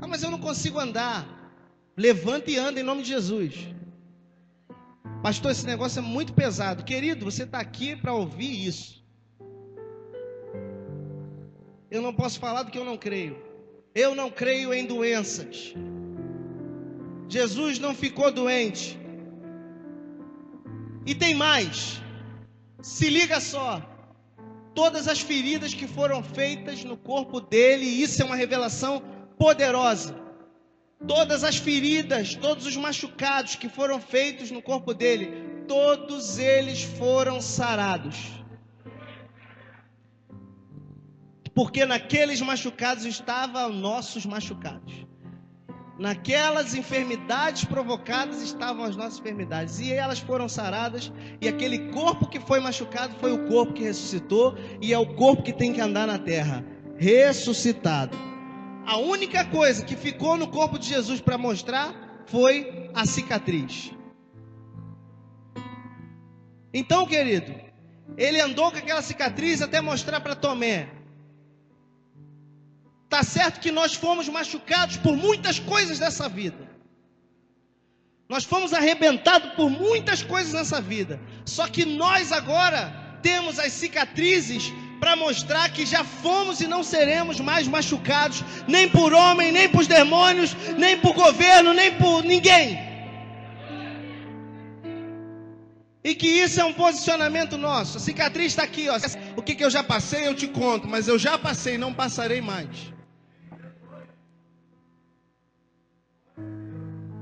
A: Ah, mas eu não consigo andar. Levanta e anda em nome de Jesus. Pastor, esse negócio é muito pesado. Querido, você está aqui para ouvir isso. Eu não posso falar do que eu não creio. Eu não creio em doenças. Jesus não ficou doente. E tem mais. Se liga só. Todas as feridas que foram feitas no corpo dele, isso é uma revelação poderosa. Todas as feridas, todos os machucados que foram feitos no corpo dele, todos eles foram sarados. Porque naqueles machucados estavam nossos machucados. Naquelas enfermidades provocadas estavam as nossas enfermidades. E elas foram saradas. E aquele corpo que foi machucado foi o corpo que ressuscitou. E é o corpo que tem que andar na terra. Ressuscitado. A única coisa que ficou no corpo de Jesus para mostrar foi a cicatriz. Então, querido, ele andou com aquela cicatriz até mostrar para Tomé. Tá certo que nós fomos machucados por muitas coisas dessa vida. Nós fomos arrebentados por muitas coisas nessa vida. Só que nós agora temos as cicatrizes para mostrar que já fomos e não seremos mais machucados, nem por homem, nem por demônios, nem por governo, nem por ninguém. E que isso é um posicionamento nosso. A cicatriz está aqui, ó. O que eu já passei eu te conto, mas eu já passei, não passarei mais.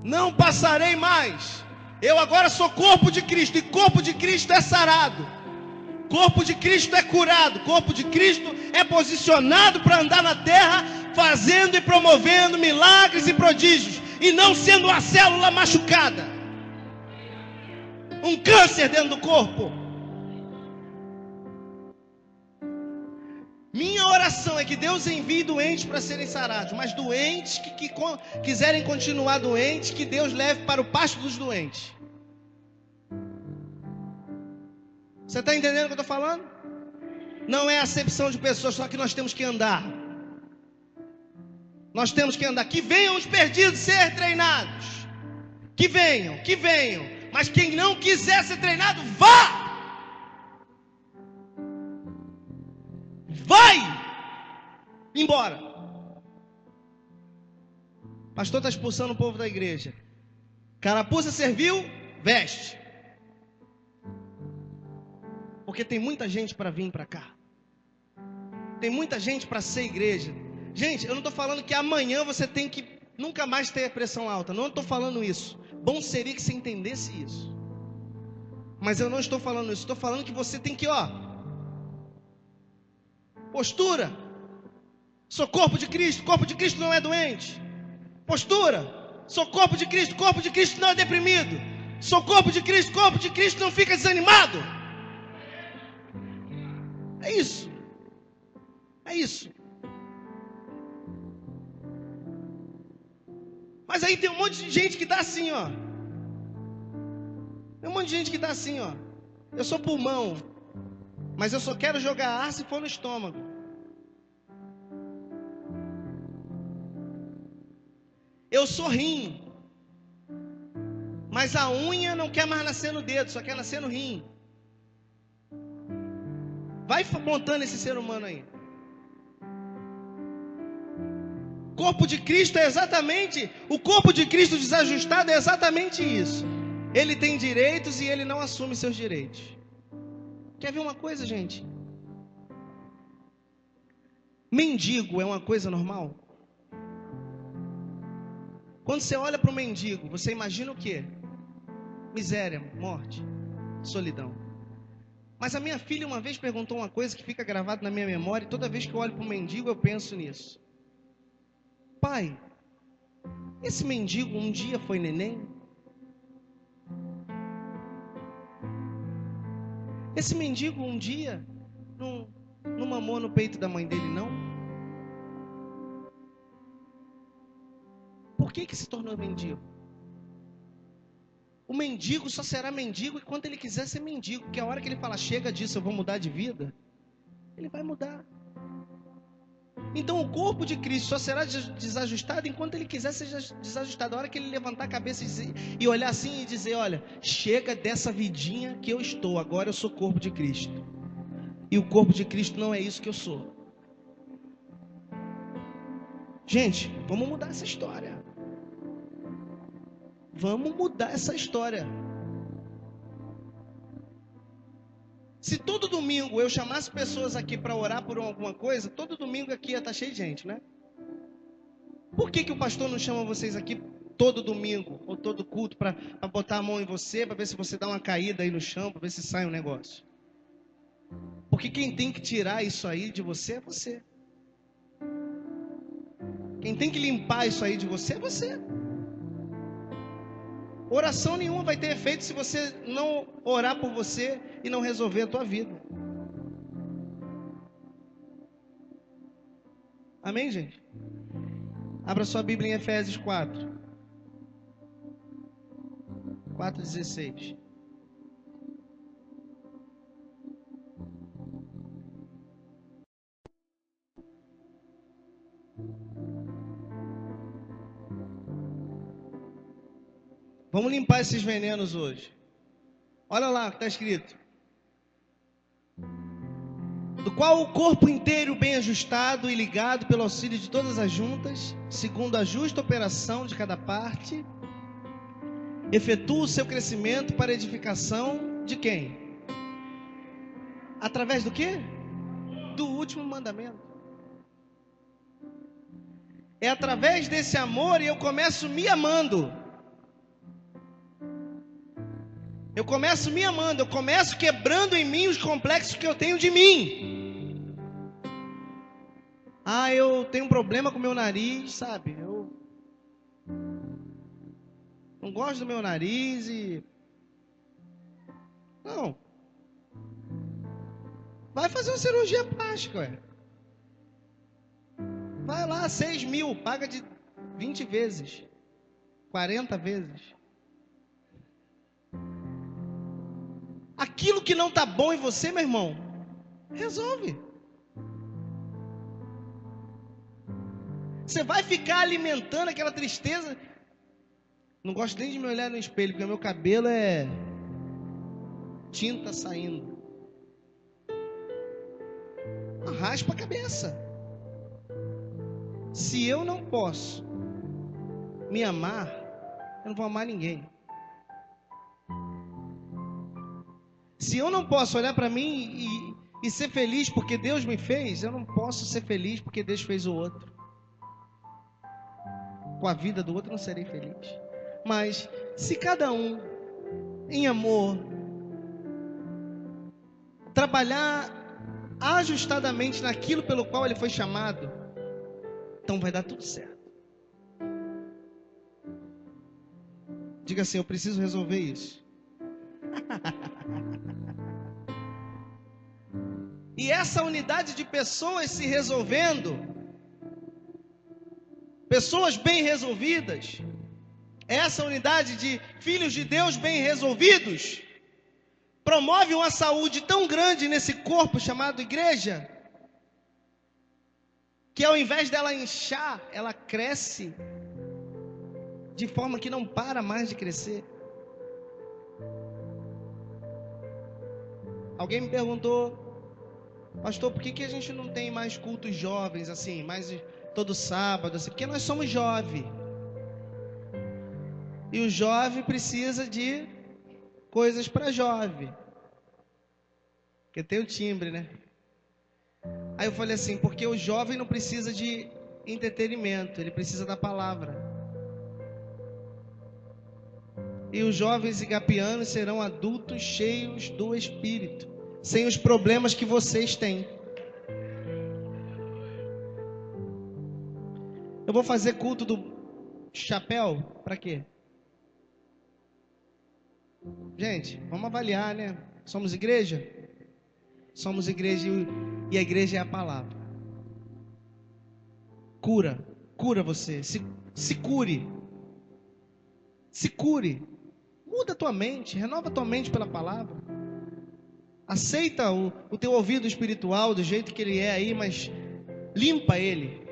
A: Não passarei mais. Eu agora sou corpo de Cristo. E corpo de Cristo é sarado. Corpo de Cristo é curado. Corpo de Cristo é posicionado para andar na terra, fazendo e promovendo milagres e prodígios. E não sendo uma célula machucada. Um câncer dentro do corpo. Minha oração é que Deus envie doentes para serem sarados, mas doentes que quiserem continuar doentes, que Deus leve para o pasto dos doentes. Você está entendendo o que eu estou falando? Não é acepção de pessoas, só que nós temos que andar. Nós temos que andar. Que venham os perdidos ser treinados. Que venham. Mas quem não quiser ser treinado, vá! Vai embora. Pastor está expulsando o povo da igreja. Carapuça serviu, veste. Porque tem muita gente para vir para cá. Tem muita gente para ser igreja. Gente, eu não estou falando que amanhã você tem que nunca mais ter pressão alta. Não estou falando isso. Bom seria que você entendesse isso. Mas eu não estou falando isso. Estou falando que você tem que, postura. Sou corpo de Cristo. Corpo de Cristo não é doente. Postura. Sou corpo de Cristo. Corpo de Cristo não é deprimido. Sou corpo de Cristo. Corpo de Cristo não fica desanimado. É isso. É isso. Mas aí tem um monte de gente que está assim, Tem um monte de gente que está assim, Eu sou pulmão, mas eu só quero jogar ar se for no estômago. Eu sou rim, mas a unha não quer mais nascer no dedo, só quer nascer no rim. Vai montando esse ser humano aí. corpo de Cristo é exatamente, o corpo de Cristo desajustado é exatamente isso. Ele tem direitos e ele não assume seus direitos. Quer ver uma coisa, gente? Mendigo é uma coisa normal? Quando você olha para o mendigo, você imagina o quê? Miséria, morte, solidão. Mas a minha filha uma vez perguntou uma coisa que fica gravada na minha memória, e toda vez que eu olho para o mendigo eu penso nisso. Pai, esse mendigo um dia foi neném? Esse mendigo um dia não mamou no peito da mãe dele, não? Por que se tornou mendigo? O mendigo só será mendigo enquanto ele quiser ser mendigo, porque a hora que ele fala, chega disso, eu vou mudar de vida, ele vai mudar. Então o corpo de Cristo só será desajustado enquanto ele quiser ser desajustado. A hora que ele levantar a cabeça e olhar assim e dizer, olha, chega dessa vidinha que eu estou, agora eu sou corpo de Cristo. E o corpo de Cristo não é isso que eu sou. Gente, vamos mudar essa história. Vamos mudar essa história. Se todo domingo eu chamasse pessoas aqui para orar por alguma coisa, todo domingo aqui ia estar cheio de gente, né? Por que o pastor não chama vocês aqui todo domingo ou todo culto para botar a mão em você, para ver se você dá uma caída aí no chão, para ver se sai um negócio? Porque quem tem que tirar isso aí de você é você. Quem tem que limpar isso aí de você é você. Oração nenhuma vai ter efeito se você não orar por você e não resolver a tua vida. Amém, gente? Abra sua Bíblia em Efésios 4:16. Vamos limpar esses venenos hoje. Olha lá o que está escrito. Do qual o corpo inteiro bem ajustado e ligado pelo auxílio de todas as juntas, segundo a justa operação de cada parte, efetua o seu crescimento para edificação de quem? Através do quê? Do último mandamento. É através desse amor e eu começo me amando. Eu começo me amando, eu começo quebrando em mim os complexos que eu tenho de mim. Ah, eu tenho um problema com o meu nariz, sabe? Eu não gosto do meu nariz e... Não. Vai fazer uma cirurgia plástica, ué. Vai lá, 6 mil, paga de 20 vezes, 40 vezes. Aquilo que não está bom em você, meu irmão, resolve. Você vai ficar alimentando aquela tristeza. Não gosto nem de me olhar no espelho, porque meu cabelo é tinta saindo. Raspa a cabeça. Se eu não posso me amar, eu não vou amar ninguém. Se eu não posso olhar para mim e ser feliz porque Deus me fez, eu não posso ser feliz porque Deus fez o outro. Com a vida do outro eu não serei feliz. Mas se cada um, em amor, trabalhar ajustadamente naquilo pelo qual ele foi chamado, então vai dar tudo certo. Diga assim, eu preciso resolver isso. E essa unidade de pessoas se resolvendo, pessoas bem resolvidas, essa unidade de filhos de Deus bem resolvidos, promove uma saúde tão grande nesse corpo chamado igreja, que ao invés dela inchar, ela cresce de forma que não para mais de crescer. Alguém me perguntou, pastor, por que a gente não tem mais cultos jovens assim, mais todo sábado, assim, porque nós somos jovens. E o jovem precisa de coisas para jovem. Porque tem o timbre, né? Aí eu falei assim, porque o jovem não precisa de entretenimento, ele precisa da palavra. E os jovens igapianos serão adultos cheios do Espírito, sem os problemas que vocês têm. Eu vou fazer culto do chapéu, para quê? Gente, vamos avaliar, né? Somos igreja? Somos igreja e a igreja é a palavra. Cura você, se cure. Se cure. Muda a tua mente, renova a tua mente pela palavra. Aceita o teu ouvido espiritual do jeito que ele é aí, mas limpa ele.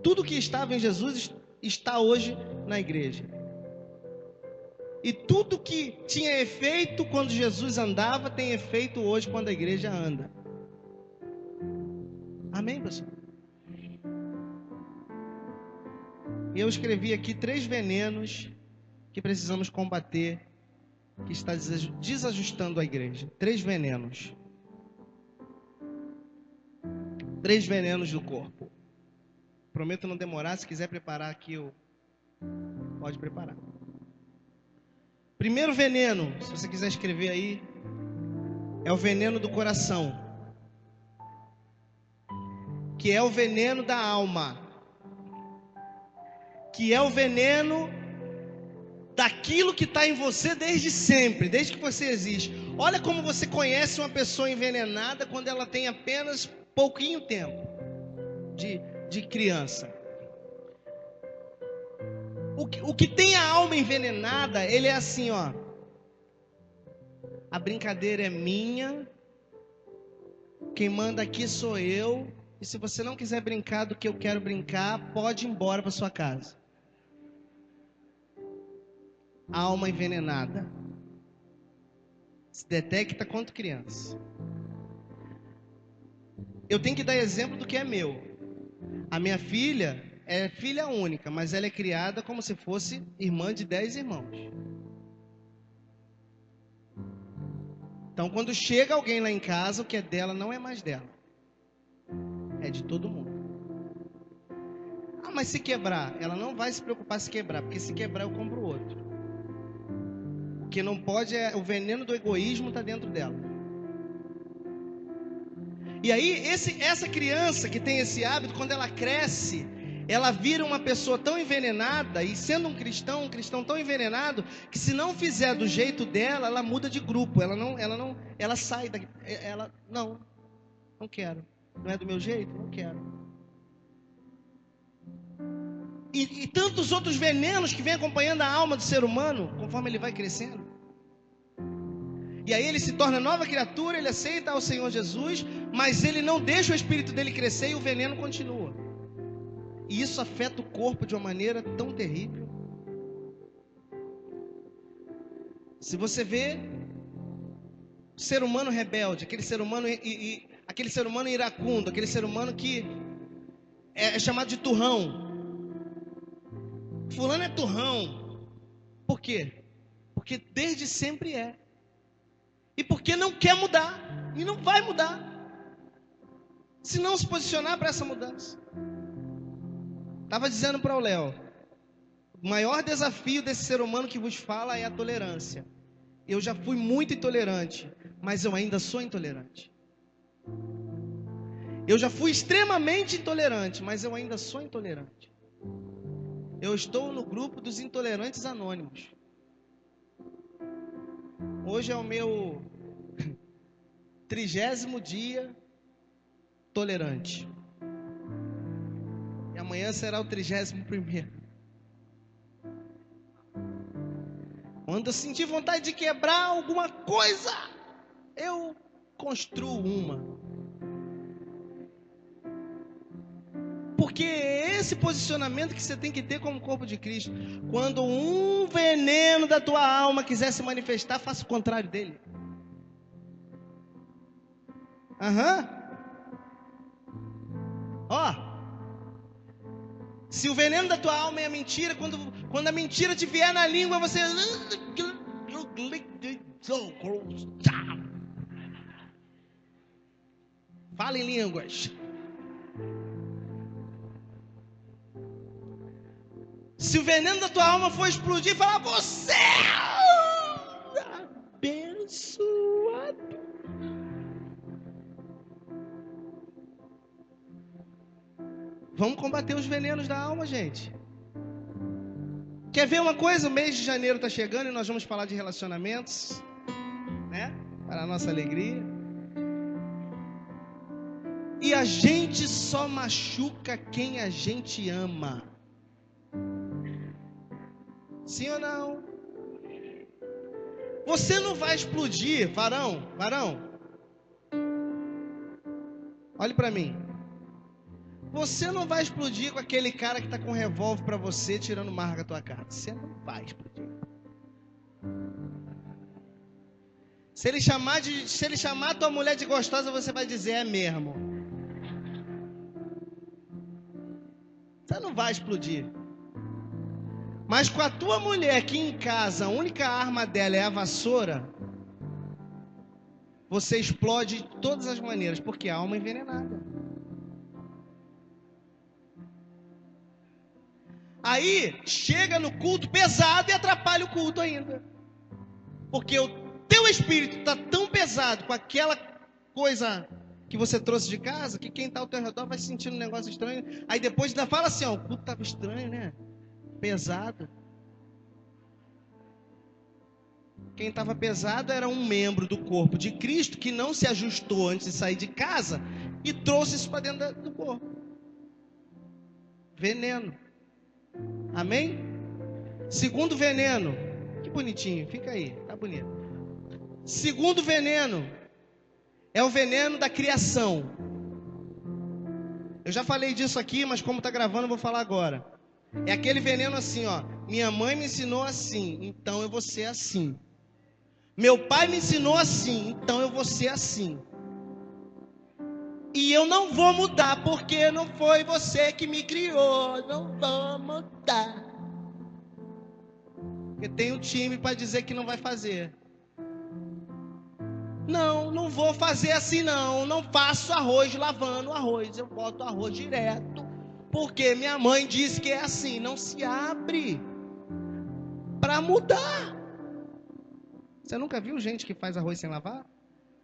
A: Tudo que estava em Jesus está hoje na igreja. E tudo que tinha efeito quando Jesus andava, tem efeito hoje quando a igreja anda. Amém, pessoal? E eu escrevi aqui 3 venenos que precisamos combater, que está desajustando a igreja. 3 venenos. 3 venenos do corpo. Prometo não demorar, se quiser preparar aqui, pode preparar. Primeiro veneno, se você quiser escrever aí, é o veneno do coração, que é o veneno da alma, que é o veneno daquilo que está em você desde sempre, desde que você existe. Olha como você conhece uma pessoa envenenada quando ela tem apenas pouquinho tempo de criança. O que tem a alma envenenada, ele é assim, ó. A brincadeira é minha, quem manda aqui sou eu, e se você não quiser brincar do que eu quero brincar, pode ir embora para sua casa. Alma envenenada. Se detecta quanto criança. Eu tenho que dar exemplo do que é meu. A minha filha é filha única, mas ela é criada como se fosse irmã de 10 irmãos. Então, quando chega alguém lá em casa, o que é dela não é mais dela. É de todo mundo. Ah, mas se quebrar, ela não vai se preocupar se quebrar, porque se quebrar eu compro outro. O que não pode é, o veneno do egoísmo está dentro dela. E aí, essa criança que tem esse hábito, quando ela cresce, ela vira uma pessoa tão envenenada, e sendo um cristão tão envenenado, que se não fizer do jeito dela, ela muda de grupo, ela sai daqui, não quero, não é do meu jeito, não quero. E tantos outros venenos que vêm acompanhando a alma do ser humano, conforme ele vai crescendo. E aí ele se torna nova criatura, ele aceita ao Senhor Jesus, mas ele não deixa o espírito dele crescer e o veneno continua. E isso afeta o corpo de uma maneira tão terrível. Se você vê o ser humano rebelde, aquele ser humano aquele ser humano iracundo, aquele ser humano que é chamado de turrão. Fulano é turrão. Por quê? Porque desde sempre é. E porque não quer mudar. E não vai mudar. Se não se posicionar para essa mudança. Estava dizendo para o Léo, o maior desafio desse ser humano que vos fala é a tolerância. Eu já fui muito intolerante, mas eu ainda sou intolerante. Eu já fui extremamente intolerante, mas eu ainda sou intolerante. Eu estou no grupo dos intolerantes anônimos. Hoje é o meu 30º dia tolerante. E amanhã será o 31º. Quando eu sentir vontade de quebrar alguma coisa, eu construo uma. Porque é esse posicionamento que você tem que ter como corpo de Cristo. Quando um veneno da tua alma quiser se manifestar, faça o contrário dele. Ó, se o veneno da tua alma é a mentira, quando a mentira te vier na língua, você... Fala em línguas. Se o veneno da tua alma for explodir, fala: você é abençoado. Vamos combater os venenos da alma, gente. Quer ver uma coisa? O mês de janeiro está chegando e nós vamos falar de relacionamentos, né? Para a nossa alegria. E a gente só machuca quem a gente ama. Sim ou não? Você não vai explodir, varão. Olhe para mim. Você não vai explodir com aquele cara que está com um revólver para você, tirando marca da tua cara. Você não vai explodir. Se ele chamar a tua mulher de gostosa, você vai dizer: é mesmo. Você não vai explodir. Mas com a tua mulher aqui em casa, a única arma dela é a vassoura, você explode de todas as maneiras, porque a alma é envenenada. Aí chega no culto pesado e atrapalha o culto ainda. Porque o teu espírito está tão pesado com aquela coisa que você trouxe de casa, que quem está ao teu redor vai sentindo um negócio estranho. Aí depois ainda fala assim: ó, o culto estava estranho, né? Pesado. Quem estava pesado era um membro do corpo de Cristo que não se ajustou antes de sair de casa e trouxe isso para dentro do corpo. Veneno. Amém? Segundo veneno. Que bonitinho, fica aí, tá bonito. Segundo veneno é o veneno da criação. Eu já falei disso aqui, mas como está gravando, eu vou falar agora. É aquele veneno assim, ó: minha mãe me ensinou assim, então eu vou ser assim. Meu pai me ensinou assim, então eu vou ser assim. E eu não vou mudar, porque não foi você que me criou. Não vou mudar. Porque tem um time para dizer que não vai fazer. Não vou fazer assim não. Não faço arroz lavando arroz. Eu boto arroz direto. Porque minha mãe disse que é assim. Não se abre para mudar. Você nunca viu gente que faz arroz sem lavar?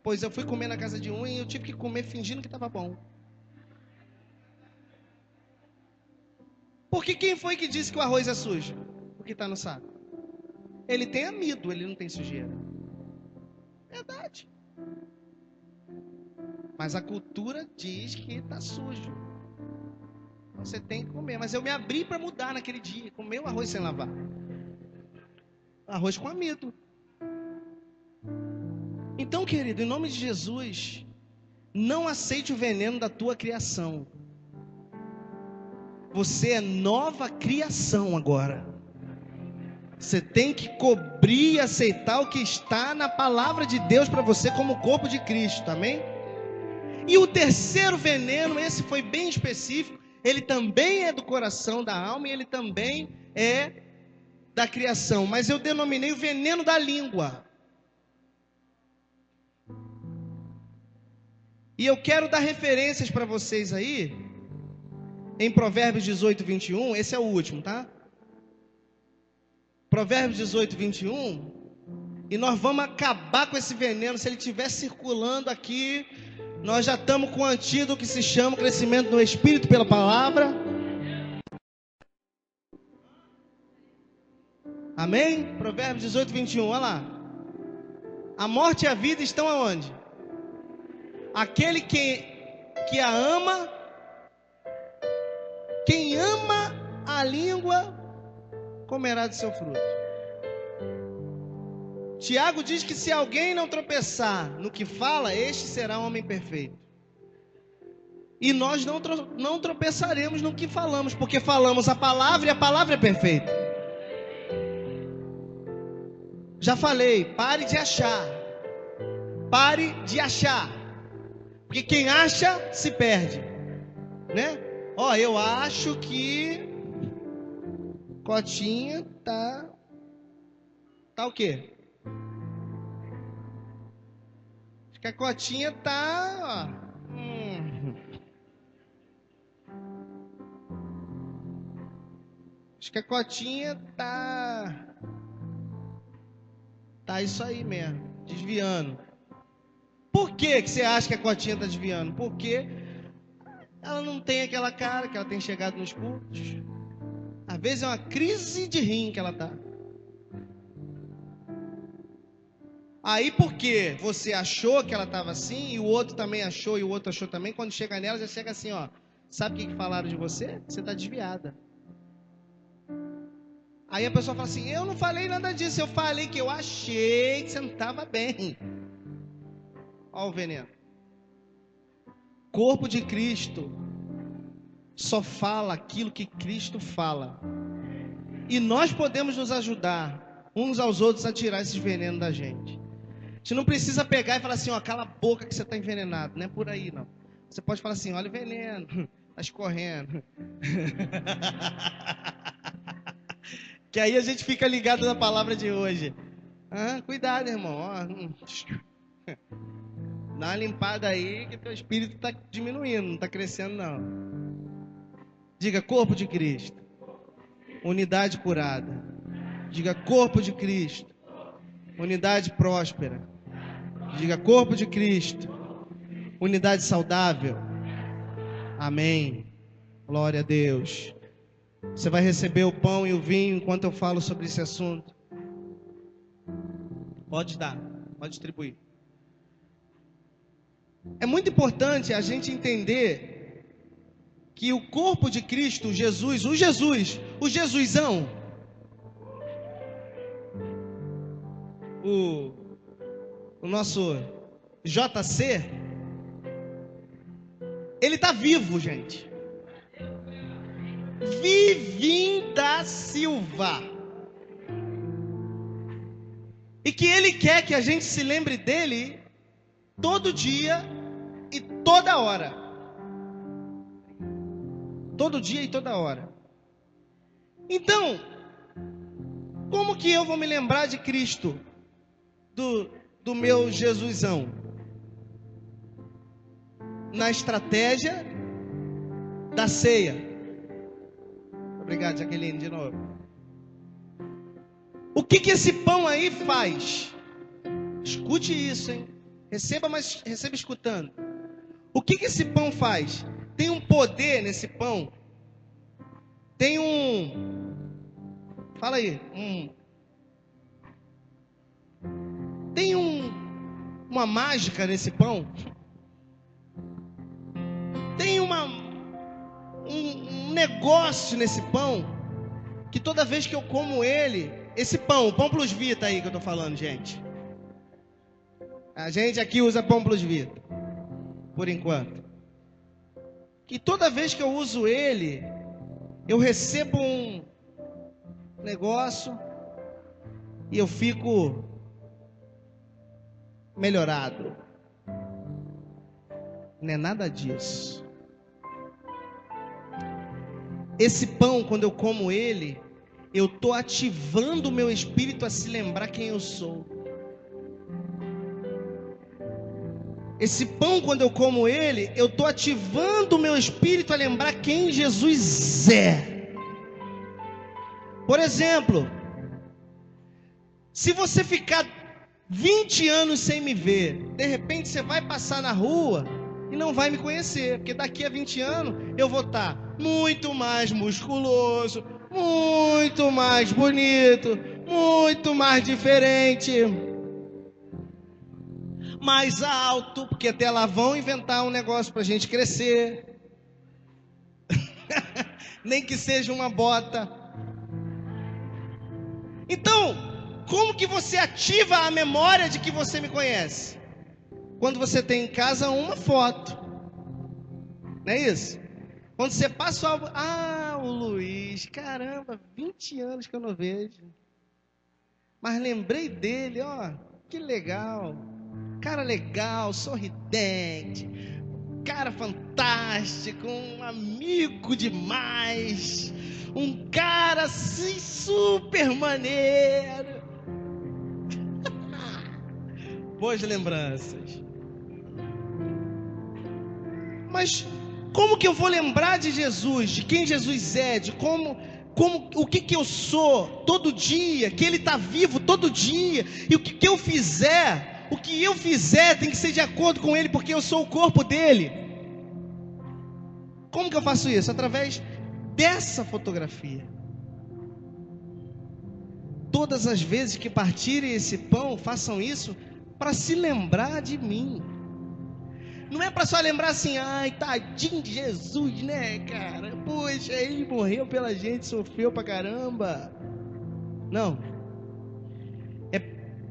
A: Pois eu fui comer na casa de um e eu tive que comer fingindo que estava bom. Porque quem foi que disse que o arroz é sujo? Porque está no saco. Ele tem amido, ele não tem sujeira. Verdade. Mas a cultura diz que está sujo. Você tem que comer. Mas eu me abri para mudar naquele dia. Comer o arroz sem lavar. Arroz com amido. Então, querido, em nome de Jesus, não aceite o veneno da tua criação. Você é nova criação agora. Você tem que cobrir e aceitar o que está na palavra de Deus para você como corpo de Cristo, amém? E o terceiro veneno, esse foi bem específico, ele também é do coração, da alma, e ele também é da criação, mas eu denominei o veneno da língua. E eu quero dar referências para vocês aí, em Provérbios 18, 21, esse é o último, tá? Provérbios 18, 21, e nós vamos acabar com esse veneno. Se ele estiver circulando aqui, nós já estamos com o antídoto que se chama crescimento no Espírito pela palavra. Amém? Provérbios 18, 21, olha lá. A morte e a vida estão aonde? Aquele que a ama, quem ama a língua, comerá de seu fruto. Tiago diz que se alguém não tropeçar no que fala, este será um homem perfeito. E nós não tropeçaremos no que falamos, porque falamos a palavra e a palavra é perfeita. Já falei, pare de achar. Pare de achar. Porque quem acha, se perde, né? Ó, eu acho que Cotinha tá o quê? Acho que a Cotinha tá, ó. Acho que a Cotinha tá isso aí mesmo, desviando. Por que você acha que a Cotinha tá desviando? Porque ela não tem aquela cara que ela tem chegado nos cultos. Às vezes é uma crise de rim que ela tá. Aí porque você achou que ela estava assim, e o outro também achou, e o outro achou também, quando chega nela, já chega assim, ó. Sabe o que falaram de você? Você está desviada. Aí a pessoa fala assim, eu não falei nada disso, eu falei que eu achei que você não estava bem. Ó o veneno. Corpo de Cristo só fala aquilo que Cristo fala. E nós podemos nos ajudar uns aos outros a tirar esses venenos da gente. A gente não precisa pegar e falar assim, ó, cala a boca que você está envenenado. Não é por aí, não. Você pode falar assim, olha o veneno, está escorrendo. Que aí a gente fica ligado na palavra de hoje. Ah, cuidado, irmão. Ó, dá uma limpada aí que teu espírito está diminuindo, não está crescendo, não. Diga, corpo de Cristo. Unidade curada. Diga, corpo de Cristo. Unidade próspera. Diga, corpo de Cristo, unidade saudável. Amém. Glória a Deus. Você vai receber o pão e o vinho enquanto eu falo sobre esse assunto. Pode dar, pode distribuir. É muito importante a gente entender que o corpo de Cristo, o Jesusão, o nosso JC, ele está vivo, gente. Vivinho da Silva. E que ele quer que a gente se lembre dele todo dia e toda hora. Todo dia e toda hora. Então, como que eu vou me lembrar de Cristo? Do meu Jesusão? Na estratégia da ceia. Obrigado, Jaqueline, de novo. O que esse pão aí faz? Escute isso, hein? Receba escutando. O que esse pão faz? Tem um poder nesse pão. Tem fala aí. Tem uma mágica nesse pão. Tem um negócio nesse pão, que toda vez que eu como ele, esse pão, o pão plus vita aí que eu tô falando, gente. A gente aqui usa pão plus vita, por enquanto. Que toda vez que eu uso ele, eu recebo um negócio e eu fico melhorado. Não é nada disso. Esse pão, quando eu como ele, eu estou ativando o meu espírito a se lembrar quem eu sou. Esse pão, quando eu como ele, eu estou ativando o meu espírito a lembrar quem Jesus é. Por exemplo, se você ficar 20 anos sem me ver, de repente você vai passar na rua e não vai me conhecer, porque daqui a 20 anos eu vou estar muito mais musculoso, muito mais bonito, muito mais diferente, mais alto, porque até lá vão inventar um negócio para a gente crescer, nem que seja uma bota. Então, como que você ativa a memória de que você me conhece? Quando você tem em casa uma foto, não é isso? Quando você passa o álbum, o Luiz, caramba, 20 anos que eu não vejo. Mas lembrei dele, ó, que legal. Cara legal, sorridente, cara fantástico, um amigo demais, um cara assim super maneiro. Boas lembranças. Mas como que eu vou lembrar de Jesus, de quem Jesus é, de o que eu sou todo dia, que Ele está vivo todo dia, e o que eu fizer tem que ser de acordo com Ele, porque eu sou o corpo dele. Como que eu faço isso? Através dessa fotografia. Todas as vezes que partirem esse pão, façam isso para se lembrar de mim. Não é para só lembrar assim, ai, tadinho de Jesus, né, cara? Poxa, ele morreu pela gente, sofreu pra caramba. Não. É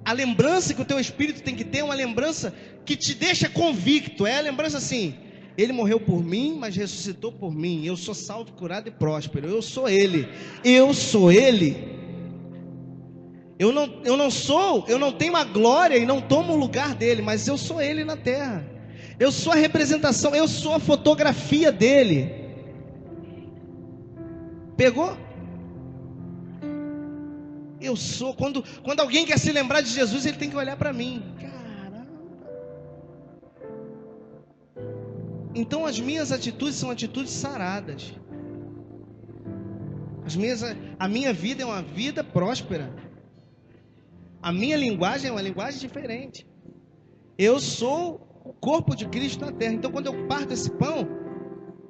A: a lembrança que o teu espírito tem que ter, uma lembrança que te deixa convicto. É a lembrança assim, ele morreu por mim, mas ressuscitou por mim. Eu sou salvo, curado e próspero. Eu sou ele. Eu sou ele. Eu não tenho a glória e não tomo o lugar dele, mas eu sou ele na terra. Eu sou a representação, eu sou a fotografia dele. Pegou? Eu sou. Quando alguém quer se lembrar de Jesus, ele tem que olhar para mim. Caramba. Então as minhas atitudes são atitudes saradas. A minha vida é uma vida próspera. A minha linguagem é uma linguagem diferente. Eu sou o corpo de Cristo na terra. Então quando eu parto esse pão,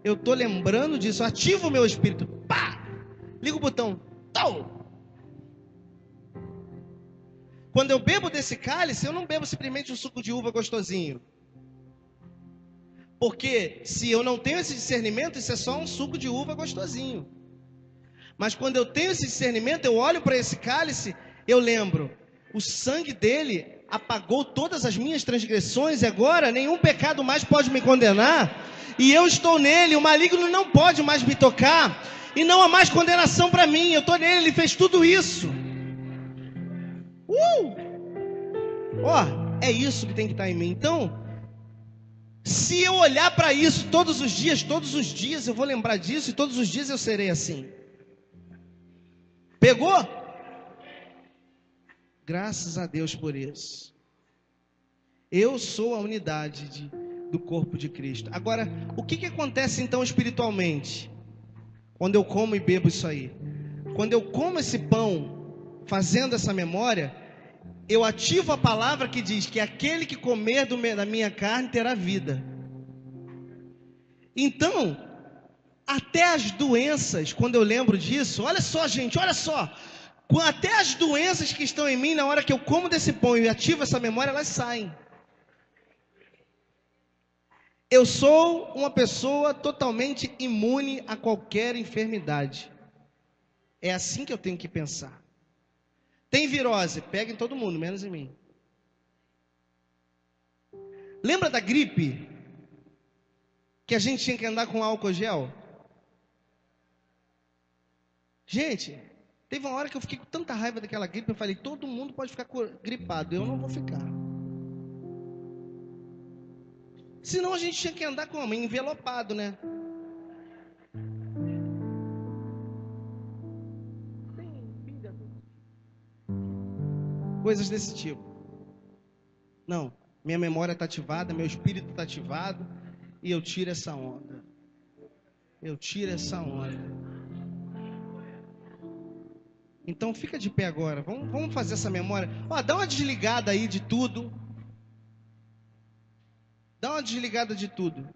A: eu estou lembrando disso. Eu ativo o meu espírito. Pá! Liga o botão. Tom! Quando eu bebo desse cálice, eu não bebo simplesmente um suco de uva gostosinho. Porque se eu não tenho esse discernimento, isso é só um suco de uva gostosinho. Mas quando eu tenho esse discernimento, eu olho para esse cálice, eu lembro, o sangue dele apagou todas as minhas transgressões e agora nenhum pecado mais pode me condenar. E eu estou nele, o maligno não pode mais me tocar. E não há mais condenação para mim, eu estou nele, ele fez tudo isso. É isso que tem que estar em mim. Então, se eu olhar para isso todos os dias eu vou lembrar disso e todos os dias eu serei assim. Pegou? Graças a Deus por isso. Eu sou a unidade do corpo de Cristo. Agora, o que acontece então espiritualmente? Quando eu como e bebo isso aí? Quando eu como esse pão, fazendo essa memória, eu ativo a palavra que diz que aquele que comer da minha carne terá vida. Então, até as doenças, quando eu lembro disso, olha só gente, olha só. Até as doenças que estão em mim, na hora que eu como desse pão e ativo essa memória, elas saem. Eu sou uma pessoa totalmente imune a qualquer enfermidade. É assim que eu tenho que pensar. Tem virose, pega em todo mundo, menos em mim. Lembra da gripe? Que a gente tinha que andar com álcool gel? Gente, teve uma hora que eu fiquei com tanta raiva daquela gripe, eu falei, todo mundo pode ficar gripado, eu não vou ficar. Senão a gente tinha que andar como? Envelopado, né? Coisas desse tipo. Não, minha memória está ativada, meu espírito está ativado, e eu tiro essa onda. Eu tiro essa onda. Então fica de pé agora, vamos fazer essa memória. Dá uma desligada aí de tudo. Dá uma desligada de tudo.